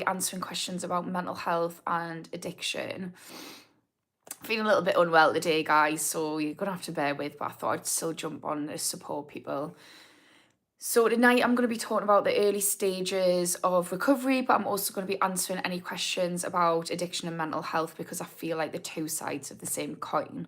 be answering questions about mental health and addiction. Feeling a little bit unwell today, guys, so you're gonna have to bear with, but I thought I'd still jump on to support people. So tonight I'm going to be talking about the early stages of recovery, but I'm also going to be answering any questions about addiction and mental health because I feel like the two sides of the same coin.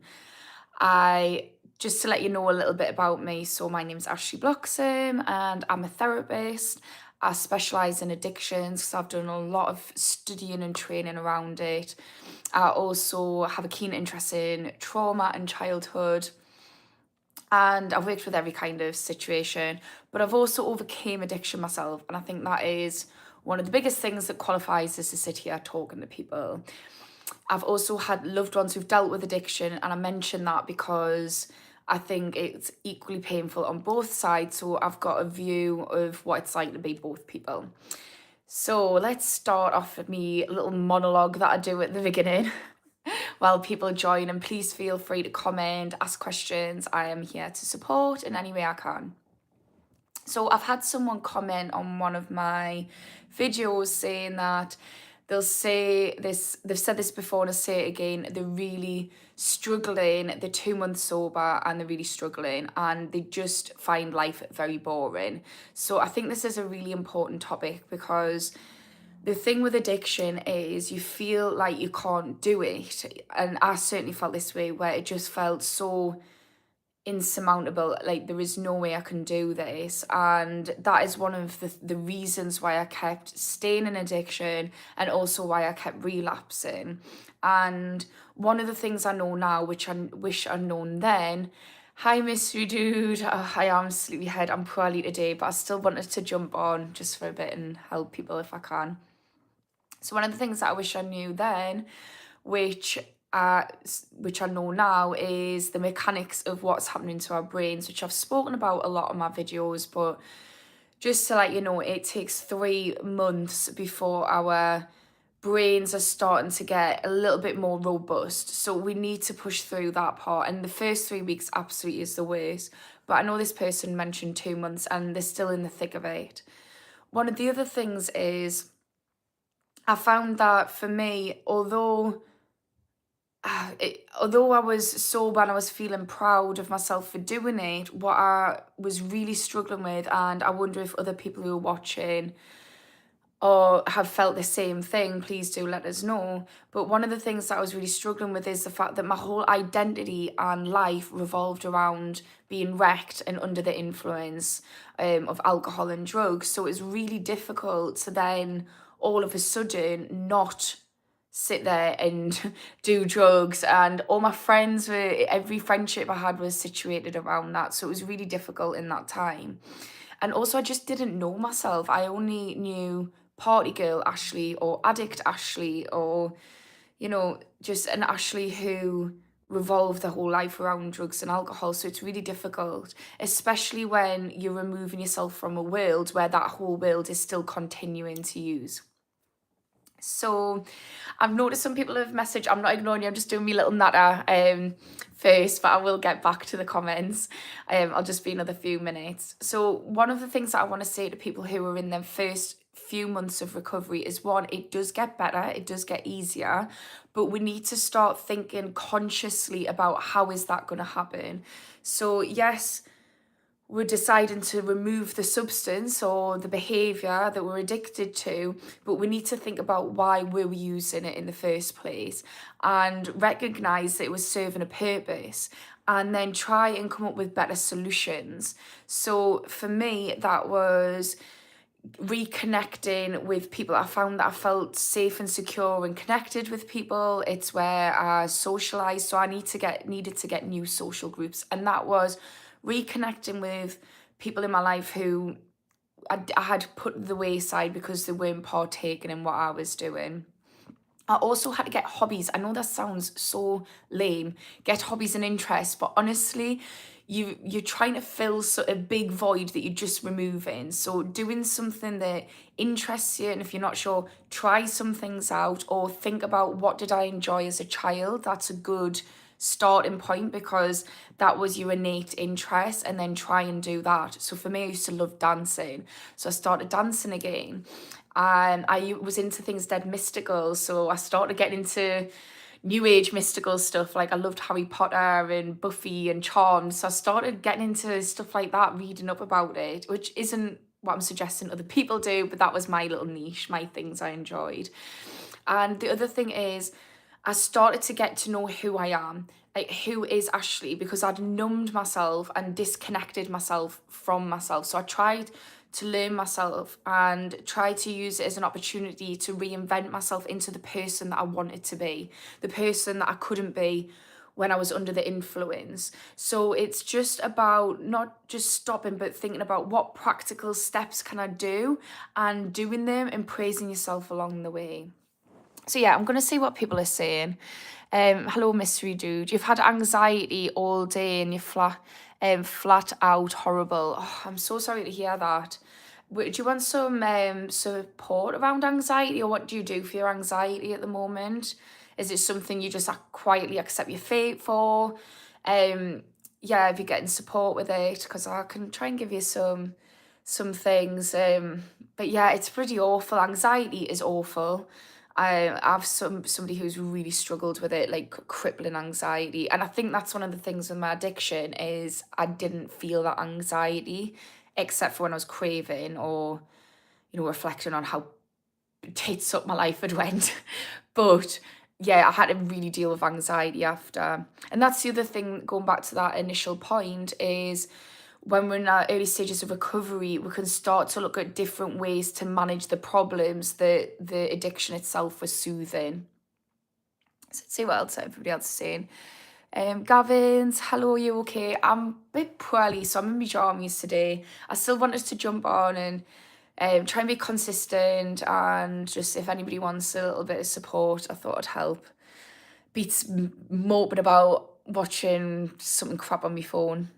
I Just to let you know a little bit about me, so my name's Ashley Bloxham and I'm a therapist. I specialise in addictions because I've done a lot of studying and training around it. I also have a keen interest in trauma and childhood, and I've worked with every kind of situation, but I've also overcame addiction myself, and I think that is one of the biggest things that qualifies us to sit here talking to people. I've also had loved ones who've dealt with addiction, and I mention that because I think it's equally painful on both sides, so I've got a view of what it's like to be both people. So let's start off with me little monologue that I do at the beginning while people join, and please feel free to comment, ask questions. I am here to support in any way I can. So I've had someone comment on one of my videos saying that they've said this before and I'll say it again, they're really struggling, they're 2 months sober and they're really struggling and they just find life very boring. So I think this is a really important topic because the thing with addiction is you feel like you can't do it. And I certainly felt this way, where it just felt so insurmountable, like there is no way I can do this. And that is one of the reasons why I kept staying in addiction and also why I kept relapsing. And one of the things I know now, which I wish I'd known then, hi mystery dude, I am sleepyhead, I'm poorly today, but I still wanted to jump on just for a bit and help people if I can. So one of the things that I wish I knew then, which I know now, is the mechanics of what's happening to our brains, which I've spoken about a lot in my videos, but just to let you know, it takes 3 months before our brains are starting to get a little bit more robust. So we need to push through that part. And the first 3 weeks absolutely is the worst. But I know this person mentioned 2 months and they're still in the thick of it. One of the other things is I found that for me, although I was sober and I was feeling proud of myself for doing it, what I was really struggling with, and I wonder if other people who are watching or have felt the same thing, please do let us know. But one of the things that I was really struggling with is the fact that my whole identity and life revolved around being wrecked and under the influence of alcohol and drugs. So it was really difficult to then all of a sudden not sit there and do drugs. And all my friends were, every friendship I had was situated around that. So it was really difficult in that time. And also I just didn't know myself. I only knew party girl Ashley or addict Ashley, or, you know, just an Ashley who revolved their whole life around drugs and alcohol. So it's really difficult, especially when you're removing yourself from a world where that whole world is still continuing to use. So I've noticed some people have messaged. I'm not ignoring you, I'm just doing me little natter first, but I will get back to the comments. I'll just be another few minutes. So one of the things that I want to say to people who are in their first few months of recovery is, one, it does get better, it does get easier, but we need to start thinking consciously about how is that going to happen. So yes, we're deciding to remove the substance or the behavior that we're addicted to, but we need to think about why we were using it in the first place and recognize that it was serving a purpose, and then try and come up with better solutions. So for me, that was reconnecting with people. I found that I felt safe and secure and connected with people. It's where I socialized, so I needed to get new social groups, and that was reconnecting with people in my life who I had put the wayside because they weren't partaking in what I was doing. I also had to get hobbies. I know that sounds so lame, get hobbies and interests, but honestly, you're trying to fill a big void that you're just removing. So doing something that interests you, and if you're not sure, try some things out, or think about what did I enjoy as a child. That's a good starting point because that was your innate interest, and then try and do that. So for me, I used to love dancing, so I started dancing again. and I was into things dead mystical. So I started getting into new age mystical stuff. Like I loved Harry Potter and Buffy and Charmed. So I started getting into stuff like that, reading up about it, which isn't what I'm suggesting other people do, but that was my little niche, my things I enjoyed. And the other thing is, I started to get to know who I am, like who is Ashley, because I'd numbed myself and disconnected myself from myself. So I tried to learn myself and try to use it as an opportunity to reinvent myself into the person that I wanted to be, the person that I couldn't be when I was under the influence. So it's just about not just stopping, but thinking about what practical steps can I do and doing them and praising yourself along the way. So yeah, I'm going to see what people are saying. Hello, mystery dude. You've had anxiety all day and you're flat out horrible. Oh, I'm so sorry to hear that. Do you want some support around anxiety, or what do you do for your anxiety at the moment? Is it something you just quietly accept your fate for? Yeah, if you're getting support with it, because I can try and give you some things. But yeah, it's pretty awful. Anxiety is awful. I have somebody who's really struggled with it, like crippling anxiety. And I think that's one of the things with my addiction is I didn't feel that anxiety except for when I was craving or, reflecting on how tits up my life had went. But yeah, I had to really deal with anxiety after. And that's the other thing, going back to that initial point, is when we're in our early stages of recovery, we can start to look at different ways to manage the problems that the addiction itself was soothing. So let's see what else everybody else is saying. Gavin's, hello, are you okay? I'm a bit poorly, so I'm in my jammies today. I still want us to jump on and try and be consistent, and just if anybody wants a little bit of support, I thought I'd help. Beats moping about watching something crap on my phone.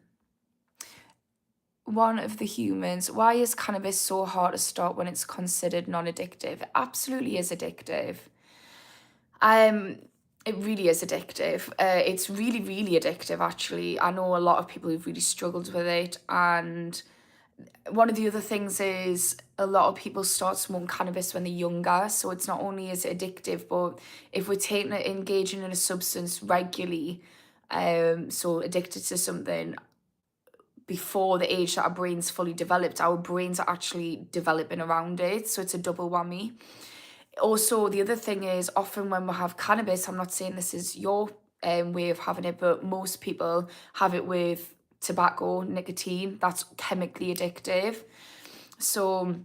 One of the humans, why is cannabis so hard to stop when it's considered non-addictive? It absolutely is addictive. It really is addictive. It's really, really addictive, actually. I know a lot of people who've really struggled with it, and one of the other things is a lot of people start smoking cannabis when they're younger, so it's not only is it addictive, but if we're engaging in a substance regularly, so addicted to something before the age that our brain's fully developed, our brains are actually developing around it, so it's a double whammy. Also, the other thing is often when we have cannabis, I'm not saying this is your way of having it, but most people have it with tobacco, nicotine. That's chemically addictive. So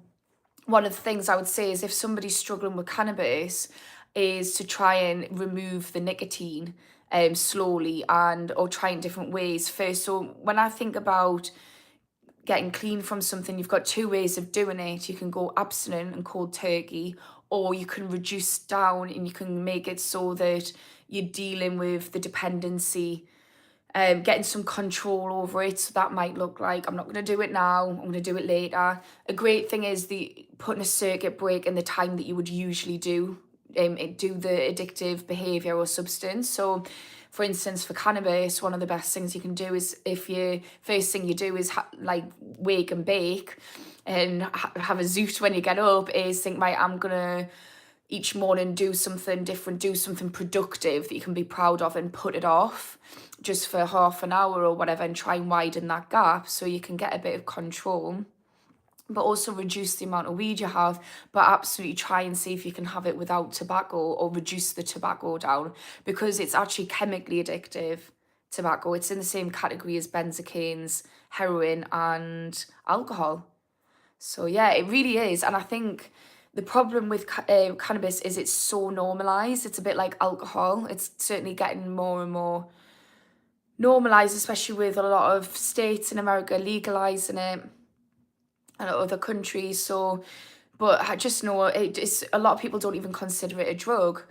one of the things I would say is if somebody's struggling with cannabis, is to try and remove the nicotine slowly or try in different ways first. So when I think about getting clean from something, you've got two ways of doing it. You can go abstinent and cold turkey, or you can reduce down and you can make it so that you're dealing with the dependency, getting some control over it. So that might look like, I'm not going to do it now, I'm going to do it later. A great thing is putting a circuit break in the time that you would usually do the addictive behavior or substance. So for instance, for cannabis, one of the best things you can do is if first thing you do is wake and bake and have a zoot when you get up, is think, right, I'm gonna each morning do something different, do something productive that you can be proud of, and put it off just for half an hour or whatever, and try and widen that gap so you can get a bit of control, but also reduce the amount of weed you have, but absolutely try and see if you can have it without tobacco or reduce the tobacco down, because it's actually chemically addictive, tobacco. It's in the same category as benzocaines, heroin and alcohol. So yeah, it really is. And I think the problem with cannabis is it's so normalized. It's a bit like alcohol. It's certainly getting more and more normalized, especially with a lot of states in America legalizing it and other countries. So, but I just know it's a lot of people don't even consider it a drug.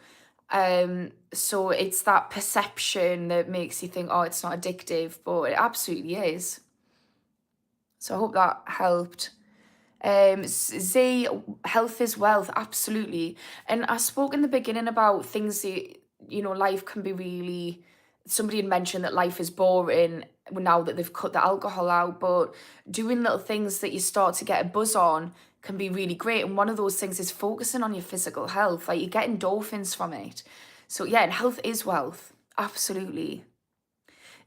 So it's that perception that makes you think, oh, it's not addictive, but it absolutely is. So I hope that helped. Z, health is wealth, absolutely. And I spoke in the beginning about things that, life can be really, somebody had mentioned that life is boring. now that they've cut the alcohol out, but doing little things that you start to get a buzz on can be really great. And one of those things is focusing on your physical health. Like, you get endorphins from it. So yeah, and health is wealth. Absolutely.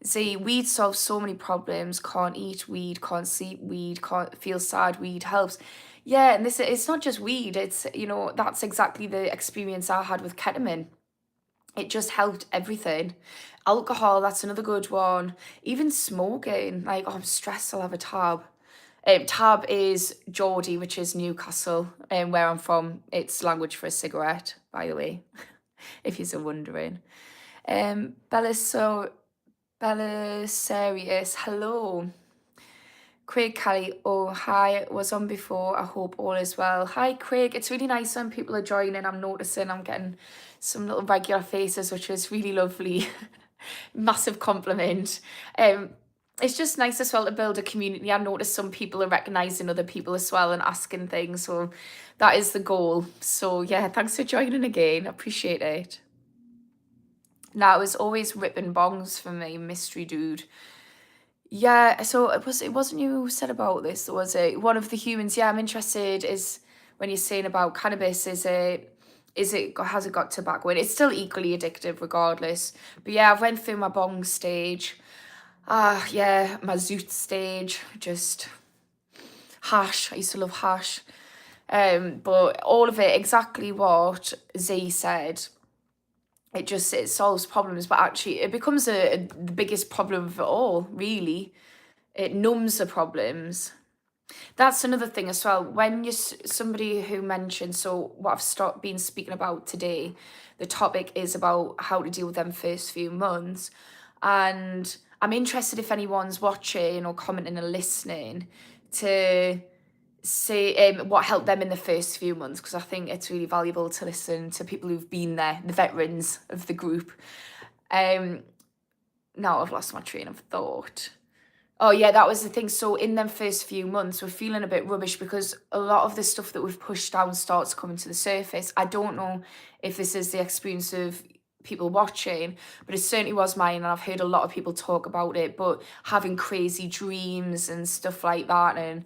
See, weed solves so many problems. Can't eat weed, can't sleep weed, can't feel sad, weed helps. Yeah, and it's not just weed. It's, that's exactly the experience I had with ketamine. It just helped everything. Alcohol, that's another good one. Even smoking, like, oh, I'm stressed, I'll have a tab. Tab is Geordie, which is Newcastle, where I'm from. It's language for a cigarette, by the way, if you're wondering. Belisarius, hello. Craig Kelly, oh hi, was on before. I hope all is well. Hi Craig, it's really nice when people are joining. I'm noticing I'm getting some little regular faces, which is really lovely. Massive compliment. It's just nice as well to build a community. I notice some people are recognizing other people as well and asking things, so that is the goal. So yeah, thanks for joining again. Appreciate it. Now, it was always ripping bongs for me, mystery dude. Yeah, so it wasn't you who said about this, was it? One of the humans. Yeah, I'm interested. Is when you're saying about cannabis, has it got tobacco in it? It's still equally addictive regardless. But yeah, I've went through my bong stage. Yeah, my zoot stage. Just hash. I used to love hash. But all of it, exactly what Z said. It solves problems, but actually it becomes the biggest problem of it all, really. It numbs the problems. That's another thing as well. When you're somebody who mentioned, so what I've been speaking about today, the topic is about how to deal with them first few months. And I'm interested if anyone's watching or commenting or listening to say what helped them in the first few months, because I think it's really valuable to listen to people who've been there, the veterans of the group. Now I've lost my train of thought. Oh yeah, that was the thing. So in them first few months, we're feeling a bit rubbish because a lot of the stuff that we've pushed down starts coming to the surface. I don't know if this is the experience of people watching, but it certainly was mine, and I've heard a lot of people talk about it, but having crazy dreams and stuff like that, and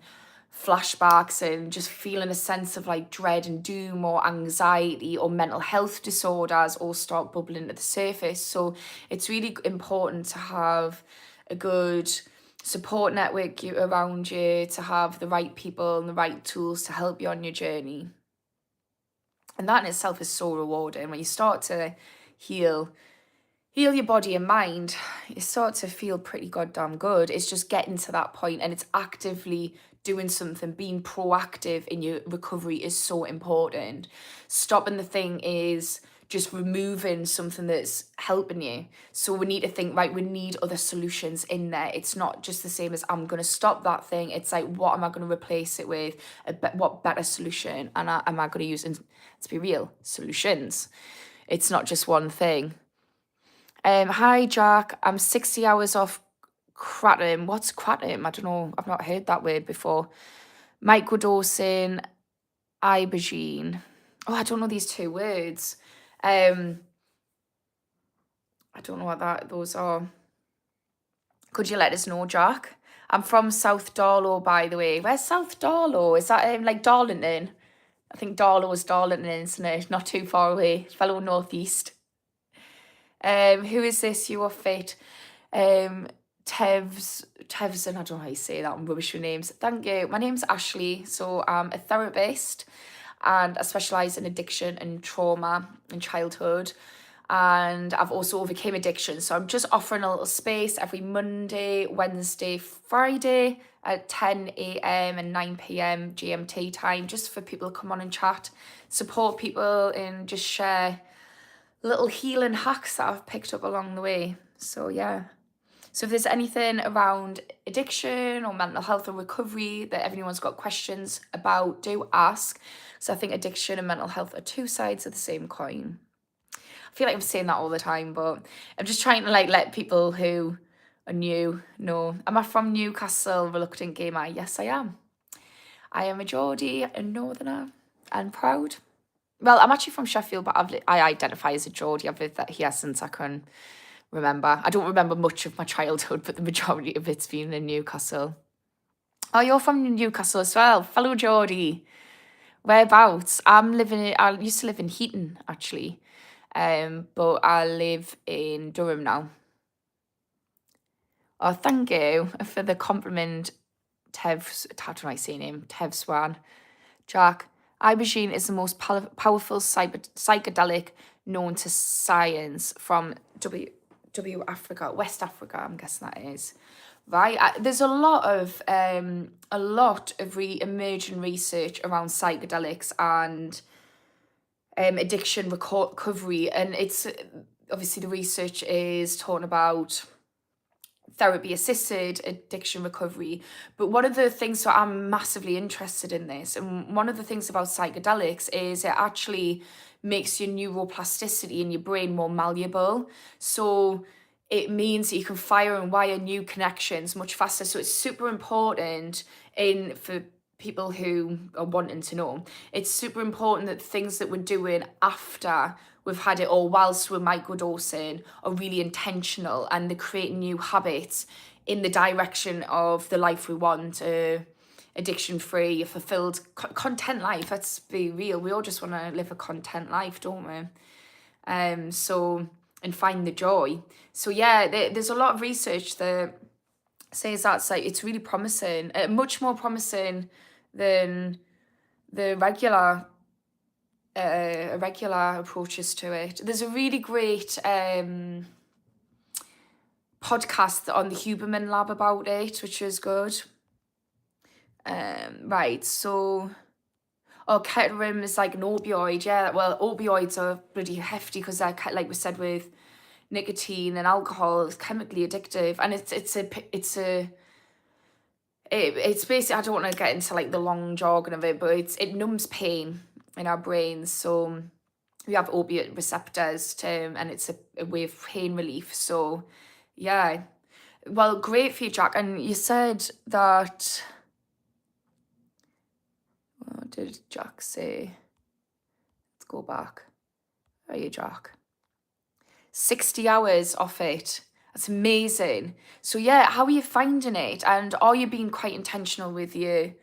flashbacks, and just feeling a sense of like dread and doom or anxiety or mental health disorders all start bubbling to the surface. So it's really important to have a good support network around you, to have the right people and the right tools to help you on your journey. And that in itself is so rewarding. When you start to heal your body and mind, you start to feel pretty goddamn good. It's just getting to that point, and it's actively doing something. Being proactive in your recovery is so important. Stopping the thing is just removing something that's helping you. So we need to think, right, we need other solutions in there. It's not just the same as I'm going to stop that thing. It's like, what am I going to replace it with? What better solution am I going to use? And to be real, solutions. It's not just one thing. Hi Jack, I'm 60 hours off kratom. What's kratom? I don't know. I've not heard that word before. Microdosing, ibogaine. Oh, I don't know these two words. I don't know what those are. Could you let us know, Jack? I'm from South Darlow, by the way. Where's South Darlow? Is that like Darlington? I think Darlow is Darlington, isn't it? Not too far away. Fellow northeast. Who is this? You are fit. Tevson, I don't know how you say that. I'm rubbish with names. Thank you. My name's Ashley. So I'm a therapist, and I specialise in addiction and trauma in childhood. And I've also overcame addiction. So I'm just offering a little space every Monday, Wednesday, Friday at 10 a.m. and 9 p.m. GMT time, just for people to come on and chat, support people, and just share little healing hacks that I've picked up along the way. So yeah. So if there's anything around addiction or mental health or recovery that everyone's got questions about, do ask. So I think addiction and mental health are two sides of the same coin. I feel like I'm saying that all the time, but I'm just trying to like let people who are new know. Am I from Newcastle, reluctant gamer? Yes, I am. I am a Geordie, a northerner, and proud. Well, I'm actually from Sheffield, but I identify as a Geordie. I've lived here since I can remember. I don't remember much of my childhood, but the majority of it's been in Newcastle. Oh, you're from Newcastle as well. Fellow Geordie. Whereabouts? I used to live in Heaton, actually. But I live in Durham now. Oh, thank you for the compliment, how do I say your name? Tev Swan. Jack, ibogaine is the most powerful psychedelic known to science from Africa, West Africa, I'm guessing that is. Right, there's a lot of emerging research around psychedelics and addiction recovery, and it's obviously the research is talking about therapy assisted addiction recovery. But one of the things, so I'm massively interested in this, and one of the things about psychedelics is it actually makes your neuroplasticity in your brain more malleable. So it means that you can fire and wire new connections much faster. So it's super important for people who are wanting to know. It's super important that things that we're doing after we've had it, or whilst we're microdosing, are really intentional, and they're creating new habits in the direction of the life we want, addiction-free, fulfilled, content life. Let's be real. We all just want to live a content life, don't we? And find the joy. So yeah, there's a lot of research that says that's like, it's really promising, much more promising than the regular approaches to it. There's a really great podcast on the Huberman Lab about it, which is good. Right, so ketamine is like an opioid. Yeah, well, opioids are bloody hefty because they're, like we said, with nicotine and alcohol, it's chemically addictive, and it's basically, I don't want to get into like the long jargon of it, but it numbs pain in our brains. So we have opiate receptors and it's a way of pain relief. So yeah, well, great for you, Jack. And you said that, what did Jack say? Let's go back. Where are you, Jack? 60 hours off it. That's amazing. So yeah, how are you finding it? And are you being quite intentional with your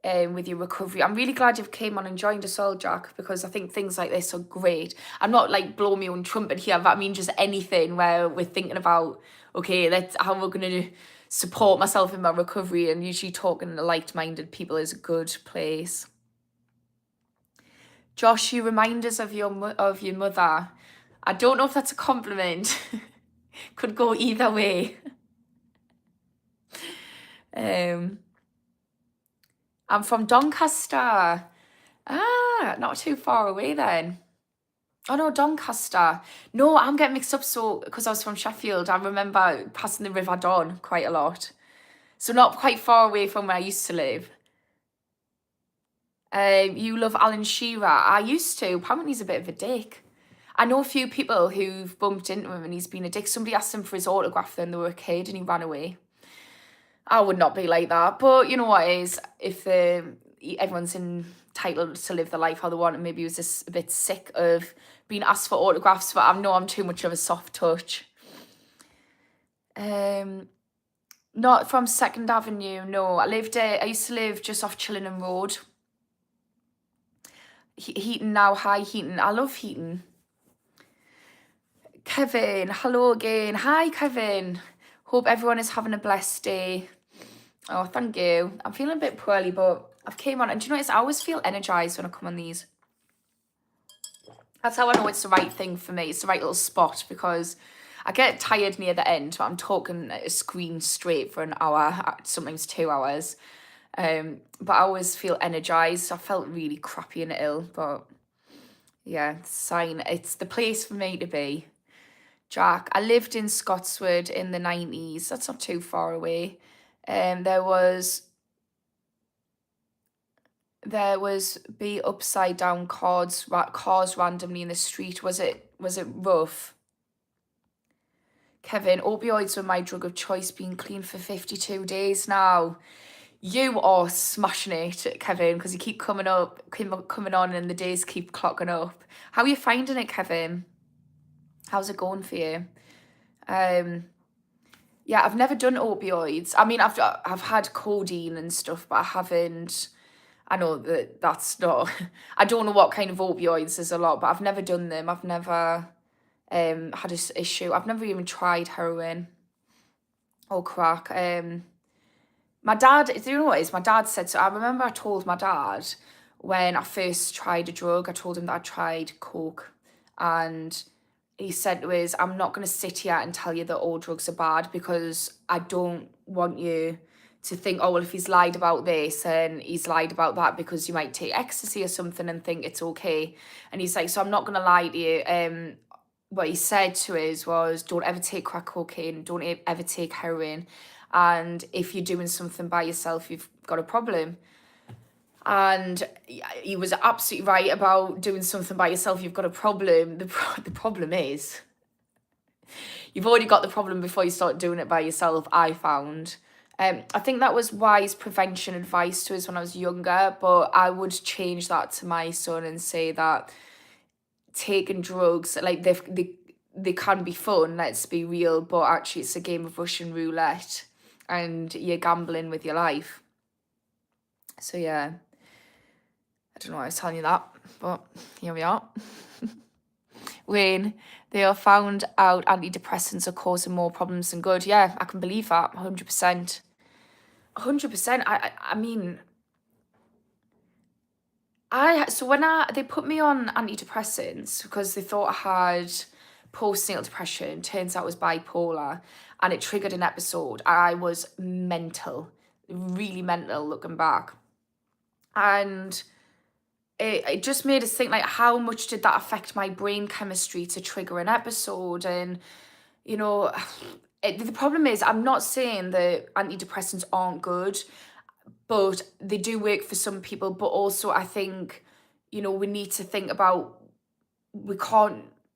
recovery? I'm really glad you've came on and joined us all, Jack, because I think things like this are great. I'm not like blowing my own trumpet here, but I mean just anything where we're thinking about, okay, that's how we're going to support myself in my recovery, and usually talking to like-minded people is a good place. Josh, you remind us of your mother. I don't know if that's a compliment. Could go either way. I'm from Doncaster. Not too far away then. Oh no, Doncaster. No, I'm getting mixed up. So because I was from Sheffield, I remember passing the River Don quite a lot. So not quite far away from where I used to live. You love Alan Shearer. I used to. Apparently he's a bit of a dick. I know a few people who've bumped into him and he's been a dick. Somebody asked him for his autograph when they were a kid and he ran away. I would not be like that. But you know what it is, if everyone's entitled to live the life how they want, and maybe he was just a bit sick of being asked for autographs, but I know I'm too much of a soft touch. Not from 2nd Avenue, no. I used to live just off Chillingham Road. Heaton now, hi Heaton. I love Heaton. Kevin, hello again. Hi, Kevin. Hope everyone is having a blessed day. Oh, thank you. I'm feeling a bit poorly, but I've came on, and do you know what? I always feel energized when I come on these. That's how I know it's the right thing for me. It's the right little spot, because I get tired near the end, but I'm talking at a screen straight for an hour, sometimes 2 hours. But I always feel energized. I felt really crappy and ill, but yeah, sign. It's the place for me to be. Jack, I lived in Scotswood in the 90s. That's not too far away. There was be upside down cars randomly in the street. Was it rough? Kevin, opioids were my drug of choice, being clean for 52 days now. You are smashing it, Kevin, because you keep coming on, and the days keep clocking up. How are you finding it, Kevin? How's it going for you? Yeah, I've never done opioids. I mean, I've had codeine and stuff, but I haven't. I know that that's not. I don't know what kind of opioids. There's a lot, but I've never done them. I've never had a issue. I've never even tried heroin or crack. My dad, do you know what it is? My dad said so. I remember I told my dad when I first tried a drug. I told him that I tried coke, and he said to us, "I'm not going to sit here and tell you that all drugs are bad because I don't want you to think, oh well, if he's lied about this and he's lied about that because you might take ecstasy or something and think it's okay." And he's like, "So I'm not going to lie to you." What he said to us was, "Don't ever take crack cocaine. Don't ever take heroin. And if you're doing something by yourself, you've got a problem." And he was absolutely right about doing something by yourself. You've got a problem. The problem is you've already got the problem before you start doing it by yourself, I found. I think that was wise prevention advice to us when I was younger, but I would change that to my son and say that taking drugs, like they can be fun, let's be real, but actually it's a game of Russian roulette and you're gambling with your life. So yeah, I don't know why I was telling you that, but here we are. When they are found out antidepressants are causing more problems than good. Yeah, I can believe that, 100%. 100%. I mean, so when they put me on antidepressants because they thought I had postnatal depression, turns out it was bipolar, and it triggered an episode. I was mental, really mental looking back. And it just made us think, like, how much did that affect my brain chemistry to trigger an episode? And, you know, the problem is, I'm not saying that antidepressants aren't good, but they do work for some people. But also, I think, we need to think about,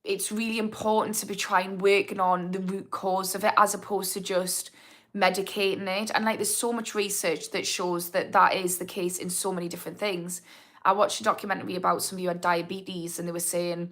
it's really important to be trying working on the root cause of it as opposed to just medicating it. And like, there's so much research that shows that that is the case in so many different things. I watched a documentary about somebody who had diabetes, and they were saying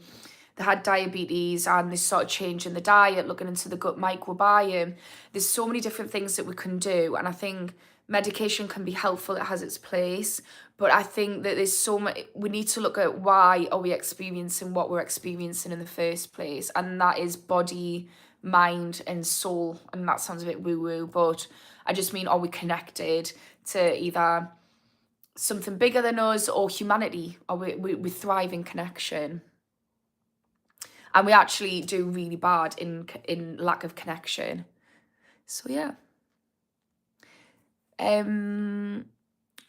they had diabetes and they started changing the diet, looking into the gut microbiome. There's so many different things that we can do, and I think medication can be helpful. It has its place, but I think that there's so much, we need to look at why are we experiencing what we're experiencing in the first place, and that is body, mind and soul. And that sounds a bit woo-woo, but I just mean, are we connected to either something bigger than us or humanity? Or we thrive in connection, and we actually do really bad in lack of connection. So yeah.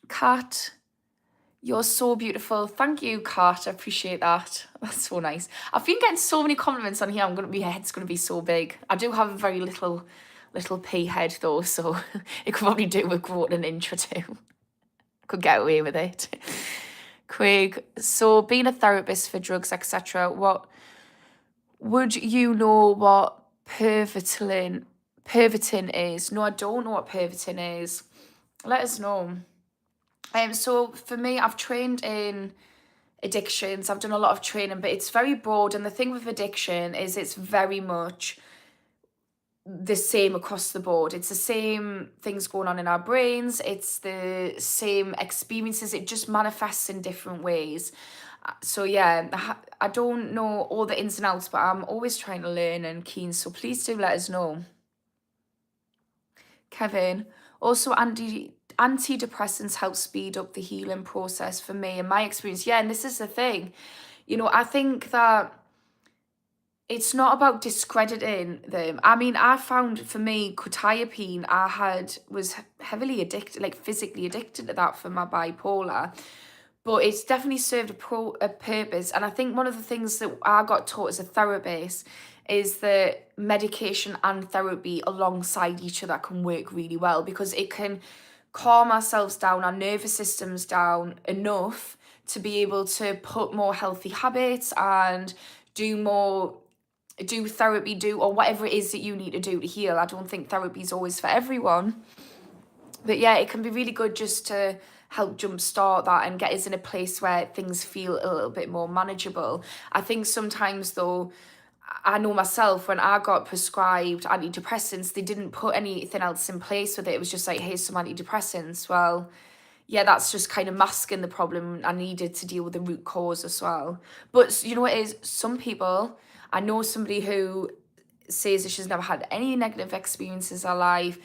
Kat, you're so beautiful. Thank you, Kat. I appreciate that. That's so nice. I've been getting so many compliments on here. My head's gonna be so big. I do have a very little pea head though, so it could probably do with growing an inch or two. Could get away with it. Craig, so being a therapist for drugs, etc., what would you know what pervitin is? No, I don't know what pervitin is. Let us know. So for me, I've trained in addictions. I've done a lot of training, but it's very broad. And the thing with addiction is it's very much the same across the board. It's the same things going on in our brains. It's the same experiences. It just manifests in different ways. So yeah, I don't know all the ins and outs, but I'm always trying to learn and keen. So please do let us know. Kevin, also antidepressants help speed up the healing process for me in my experience. Yeah, and this is the thing. I think that it's not about discrediting them. I mean, I found for me, quetiapine, was heavily addicted, like physically addicted to that for my bipolar. But it's definitely served a purpose. And I think one of the things that I got taught as a therapist is that medication and therapy alongside each other can work really well, because it can calm ourselves down, our nervous systems down enough to be able to put more healthy habits and do therapy, or whatever it is that you need to do to heal. I don't think therapy is always for everyone. But yeah, it can be really good just to help jumpstart that and get us in a place where things feel a little bit more manageable. I think sometimes though, I know myself, when I got prescribed antidepressants, they didn't put anything else in place with it. It was just like, here's some antidepressants. Well, yeah, that's just kind of masking the problem. I needed to deal with the root cause as well. But you know what it is? Some people, I know somebody who says that she's never had any negative experiences in her life.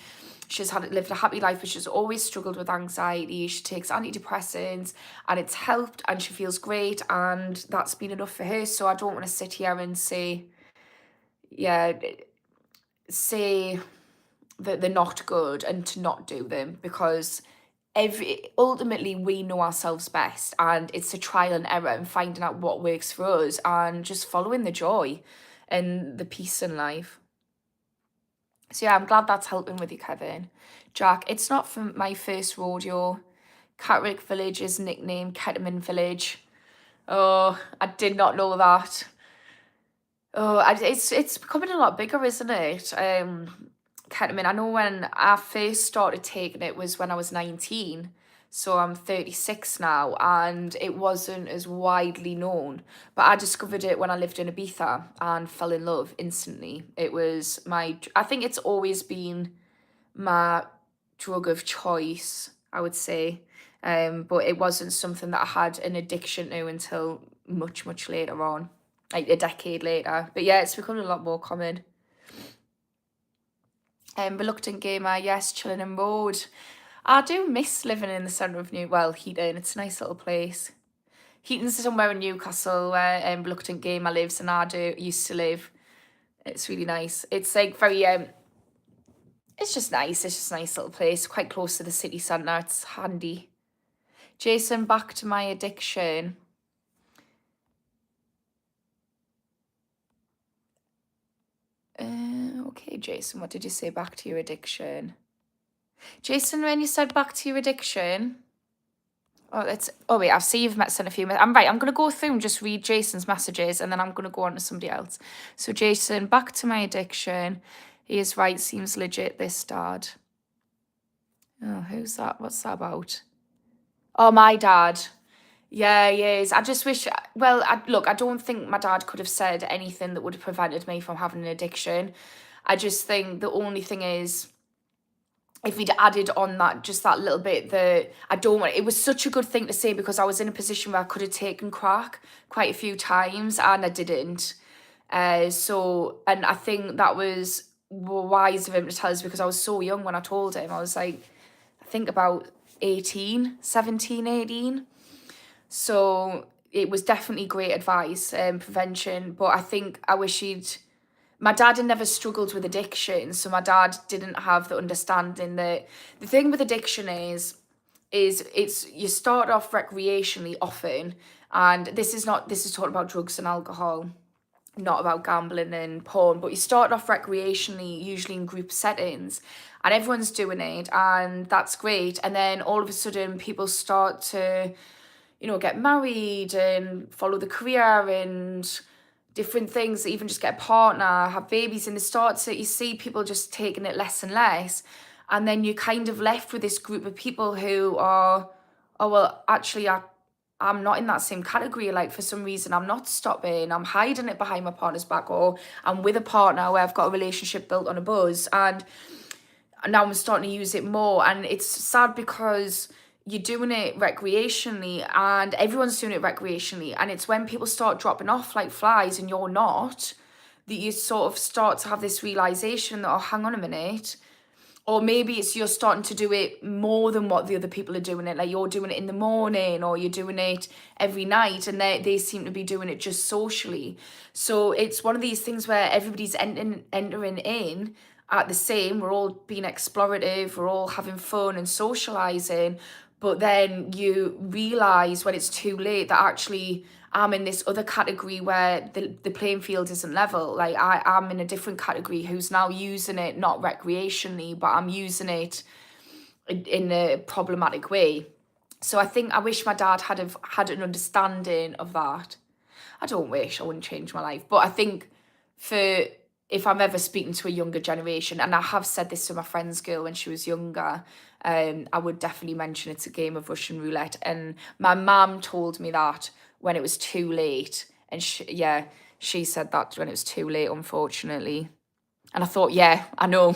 She's lived a happy life, but she's always struggled with anxiety. She takes antidepressants and it's helped and she feels great, and that's been enough for her. So I don't want to sit here and say, yeah, say that they're not good and to not do them, because ultimately we know ourselves best, and it's a trial and error and finding out what works for us and just following the joy and the peace in life. So yeah, I'm glad that's helping with you, Kevin. Jack, it's not from my first rodeo. Catterick Village is nicknamed Ketamine Village. Oh, I did not know that. Oh, it's becoming a lot bigger, isn't it? Ketamine. I know when I first started taking it was when I was 19. So I'm 36 now, and it wasn't as widely known. But I discovered it when I lived in Ibiza and fell in love instantly. It was I think it's always been my drug of choice, I would say. But it wasn't something that I had an addiction to until much, much later on, like a decade later. But yeah, it's becoming a lot more common. Reluctant gamer, yes, Chillingham Road. I do miss living in the centre of Heaton. It's a nice little place. Heaton's somewhere in Newcastle where Reluctant Gamer lives, and I used to live. It's really nice. It's like very it's just nice. It's just a nice little place, quite close to the city centre. It's handy. Jason, back to my addiction. Okay, Jason, what did you say? Back to your addiction. Jason, when you said back to your addiction, oh wait, I've seen you've sent a few. I'm right. I'm gonna go through and just read Jason's messages, and then I'm gonna go on to somebody else. So Jason, back to my addiction. He is right. Seems legit. This dad. Oh, who's that? What's that about? Oh, my dad. Yeah, he is. I just wish. Well, look, I don't think my dad could have said anything that would have prevented me from having an addiction. I just think the only thing is, if he'd added on that, just that little bit, that I don't want. It was such a good thing to say, because I was in a position where I could have taken crack quite a few times and I didn't. And I think that was wise of him to tell us, because I was so young when I told him. I was like, I think about 17, 18. So it was definitely great advice, prevention. But I think I wish my dad had never struggled with addiction, so my dad didn't have the understanding that the thing with addiction is it's you start off recreationally often, and this is talking about drugs and alcohol, not about gambling and porn, but you start off recreationally, usually in group settings, and everyone's doing it, and that's great. And then all of a sudden people start to, get married and follow the career and different things, even just get a partner, have babies, and it starts that you see people just taking it less and less. And then you're kind of left with this group of people who are, oh, well, actually, I'm not in that same category. Like, for some reason, I'm not stopping. I'm hiding it behind my partner's back, or I'm with a partner where I've got a relationship built on a buzz. And now I'm starting to use it more. And it's sad, because you're doing it recreationally and everyone's doing it recreationally, and it's when people start dropping off like flies and you're not, that you sort of start to have this realization that, oh, hang on a minute. Or maybe it's you're starting to do it more than what the other people are doing it. Like, you're doing it in the morning, or you're doing it every night, and they seem to be doing it just socially. So it's one of these things where everybody's entering in at the same. We're all being explorative, we're all having fun and socializing. But then you realize when it's too late that actually I'm in this other category where the playing field isn't level. Like, I'm in a different category who's now using it not recreationally, but I'm using it in a problematic way. So I wish my dad had an understanding of that. I don't wish, I wouldn't change my life. But I think if I'm ever speaking to a younger generation, and I have said this to my friend's girl when she was younger, I would definitely mention it's a game of Russian roulette. And my mum told me that when it was too late, And she said that when it was too late, unfortunately. And I thought, yeah, I know.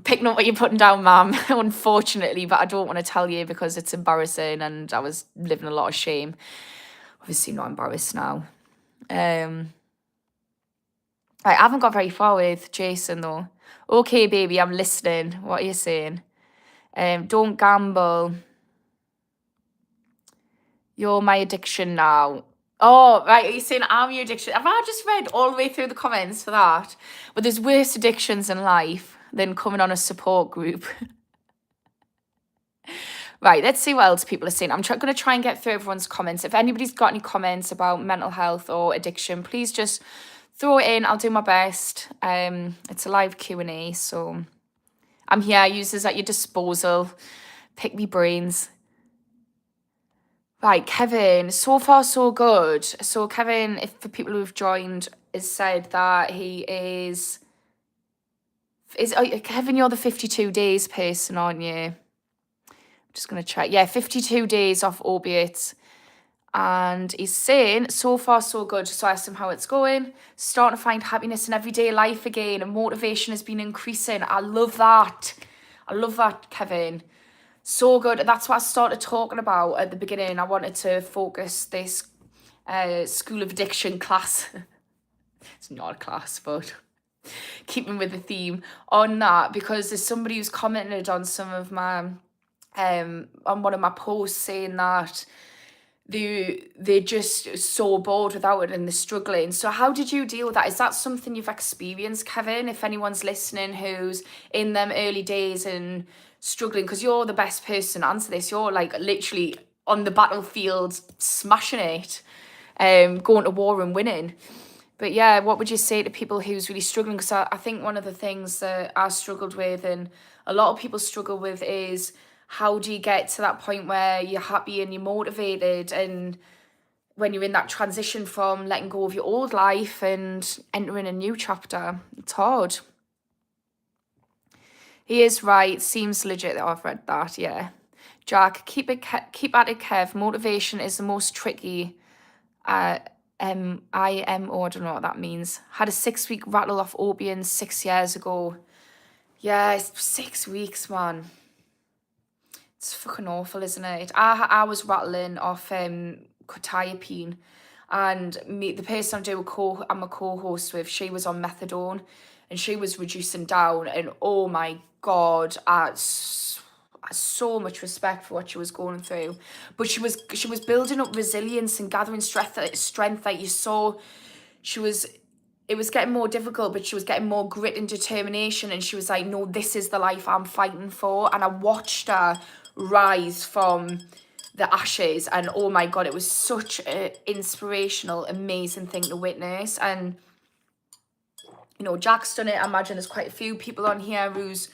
Picking up what you're putting down, ma'am, unfortunately, but I don't want to tell you because it's embarrassing and I was living a lot of shame. Obviously not embarrassed now. I haven't got very far with Jason though. Okay, baby, I'm listening. What are you saying? Don't gamble. You're my addiction now. Oh, right. Are you saying I'm your addiction? Have I just read all the way through the comments for that? But there's worse addictions in life than coming on a support group. Right, let's see what else people are saying. I'm going to try and get through everyone's comments. If anybody's got any comments about mental health or addiction, please just throw it in. I'll do my best. It's a live Q&A, so I'm here. Users at your disposal. Pick me brains. Right, Kevin, so far so good. So Kevin, if for people who've joined, has said that he is Kevin, you're the 52 days person, aren't you? I'm just going to check. Yeah, 52 days off opiates. And he's saying, so far so good. So I asked him how it's going. Starting to find happiness in everyday life again. And motivation has been increasing. I love that. I love that, Kevin. So good. That's what I started talking about at the beginning. I wanted to focus this School of Addiction class. It's not a class, but keeping with the theme on that, because there's somebody who's commented on some of my on one of my posts saying that they're just so bored without it and they're struggling. So how did you deal with that? Is that something you've experienced, Kevin? If anyone's listening who's in them early days and struggling, because you're the best person to answer this. You're like literally on the battlefield smashing it, going to war and winning. But yeah, what would you say to people who's really struggling? Because I think one of the things that I struggled with and a lot of people struggle with is, how do you get to that point where you're happy and you're motivated, and when you're in that transition from letting go of your old life and entering a new chapter? It's hard. He is right. Seems legit that I've read that, yeah. Jack, keep at it, Kev. Motivation is the most tricky. I don't know what that means. Had a 6-week rattle off Opians 6 years ago. Yeah, it's 6 weeks, man. It's fucking awful, isn't it? I was rattling off quetiapine, and the person I'm a co-host with, she was on methadone, and she was reducing down, and oh my god, I had so much respect for what she was going through. But she was building up resilience and gathering strength that you saw. It was getting more difficult, but she was getting more grit and determination, and she was like, no, this is the life I'm fighting for. And I watched her rise from the ashes, and oh my god, it was such an inspirational, amazing thing to witness. And you know, Jack's done it. I imagine there's quite a few people on here who's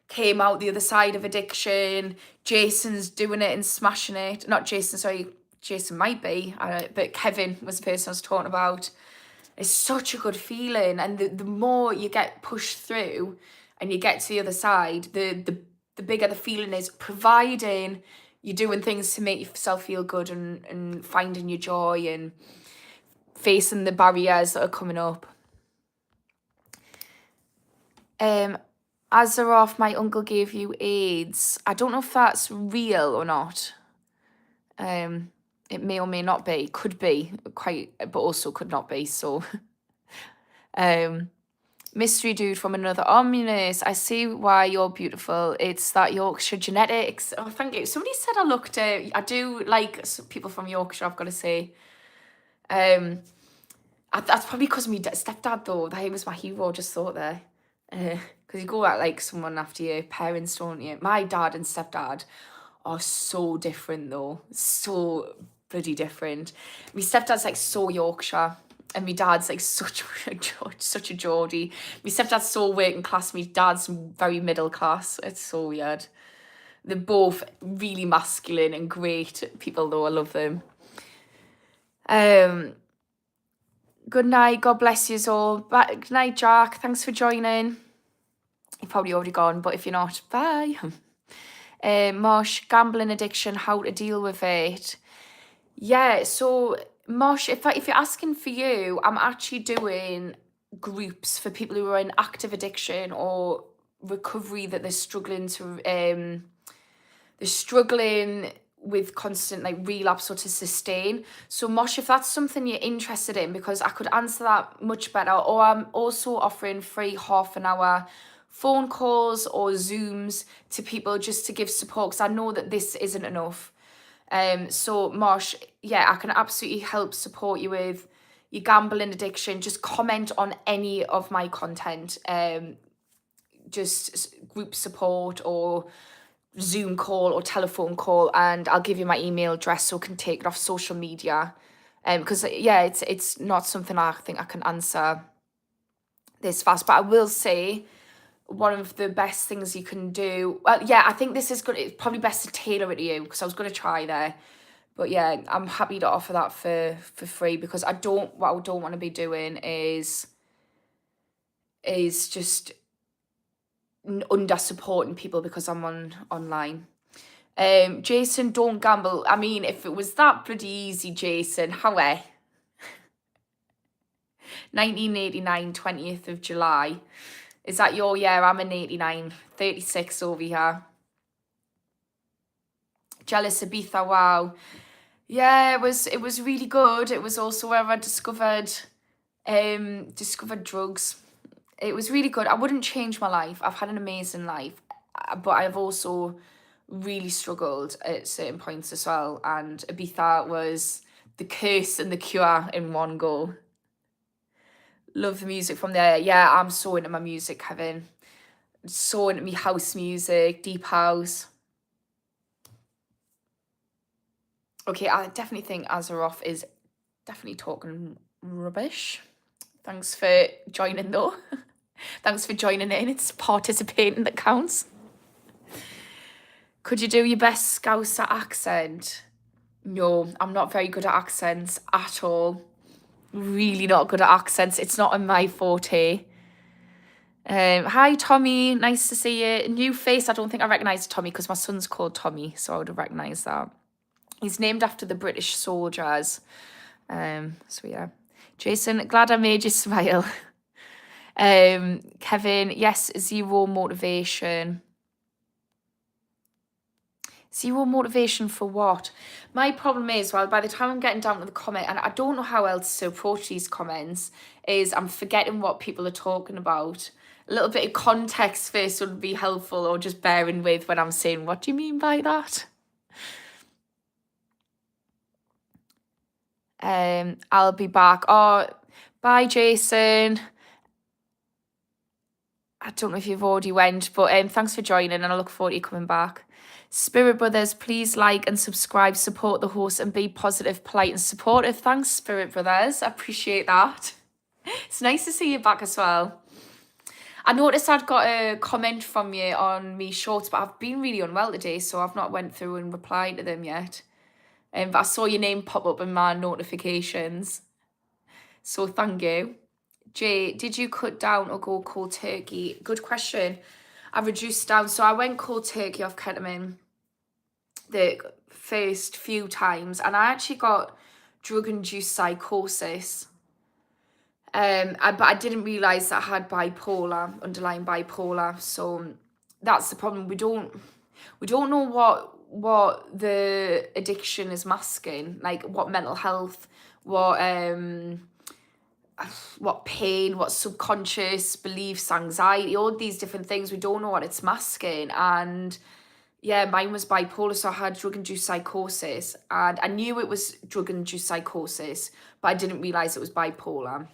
came out the other side of addiction. Jason's doing it and smashing it. Not Jason, sorry, Jason might be, but Kevin was the person I was talking about. It's such a good feeling, and the more you get pushed through and you get to the other side, the bigger the feeling is, providing you're doing things to make yourself feel good and finding your joy and facing the barriers that are coming up. Azaroff, my uncle gave you AIDS. I don't know if that's real or not. It may or may not be. Could be, but also could not be. So, mystery dude from another Omnus. I see why you're beautiful. It's that Yorkshire genetics. Oh, thank you. Somebody said I looked. I do like people from Yorkshire, I've got to say. That's probably because of my stepdad, though. That he was my hero. Just thought there. Because you go at like someone after your parents, don't you? My dad and stepdad are so different, though. So bloody different. My stepdad's like so Yorkshire, and my dad's like such a Geordie. My stepdad's so working class. My dad's very middle class. It's so weird. They're both really masculine and great people, though. I love them. Good night. God bless you all. Good night, Jack. Thanks for joining. You're probably already gone, but if you're not, bye. Mosh, gambling addiction, how to deal with it. Yeah, so Mosh, if you're asking for you, I'm actually doing groups for people who are in active addiction or recovery that they're struggling with constant like relapse or to sustain. So Mosh, if that's something you're interested in, because I could answer that much better, or I'm also offering free half-an-hour phone calls or Zooms to people just to give support, because I know that this isn't enough. So Mosh, yeah, I can absolutely help support you with your gambling addiction. Just comment on any of my content. Just group support or Zoom call or telephone call, and I'll give you my email address so I can take it off social media. Because yeah, it's not something I think I can answer this fast. But I will say one of the best things you can do. Well, yeah, I think this is good. It's probably best to tailor it to you, because I was going to try there. But yeah, I'm happy to offer that for free, because what I don't want to be doing is just under supporting people because I'm online. Jason, don't gamble. I mean, if it was that bloody easy, Jason, how 1989, 20th of July. Is that your year? I'm in 89, 36 over here. Jealous Ibiza, wow. Yeah, it was really good. It was also where I discovered drugs. It was really good. I wouldn't change my life. I've had an amazing life, but I've also really struggled at certain points as well. And Ibiza was the curse and the cure in one go. Love the music from there. Yeah, I'm so into my music, Kevin. So into me house music, deep house. Okay, I definitely think Azeroth is definitely talking rubbish. Thanks for joining though. Thanks for joining in. It's participating that counts. Could you do your best Scouser accent? No, I'm not very good at accents at all. Really not good at accents. It's not in my forte. Hi, Tommy. Nice to see you. New face. I don't think I recognise Tommy because my son's called Tommy, so I would have recognised that. He's named after the British soldiers. So yeah. Jason, glad I made you smile. Kevin, yes, zero motivation. Zero motivation for what? My problem is, well, by the time I'm getting down to the comment, and I don't know how else to approach these comments, is I'm forgetting what people are talking about. A little bit of context first would be helpful, or just bearing with when I'm saying, what do you mean by that? I'll be back. Oh, bye, Jason. I don't know if you've already went, but thanks for joining, and I look forward to you coming back. Spirit Brothers, please like and subscribe, support the host, and be positive, polite, and supportive. Thanks, Spirit Brothers. I appreciate that. It's nice to see you back as well. I noticed I'd got a comment from you on me shorts, but I've been really unwell today, so I've not went through and replied to them yet. But I saw your name pop up in my notifications, so thank you. Jay, did you cut down or go cold turkey? Good question. I reduced down. So I went cold turkey off ketamine the first few times, and I actually got drug-induced psychosis. But I didn't realise that I had underlying bipolar. So that's the problem. We don't know what the addiction is masking, like what mental health, what pain, what subconscious beliefs, anxiety, all these different things. We don't know what it's masking. And yeah, mine was bipolar, so I had drug-induced psychosis. And I knew it was drug-induced psychosis, but I didn't realise it was bipolar.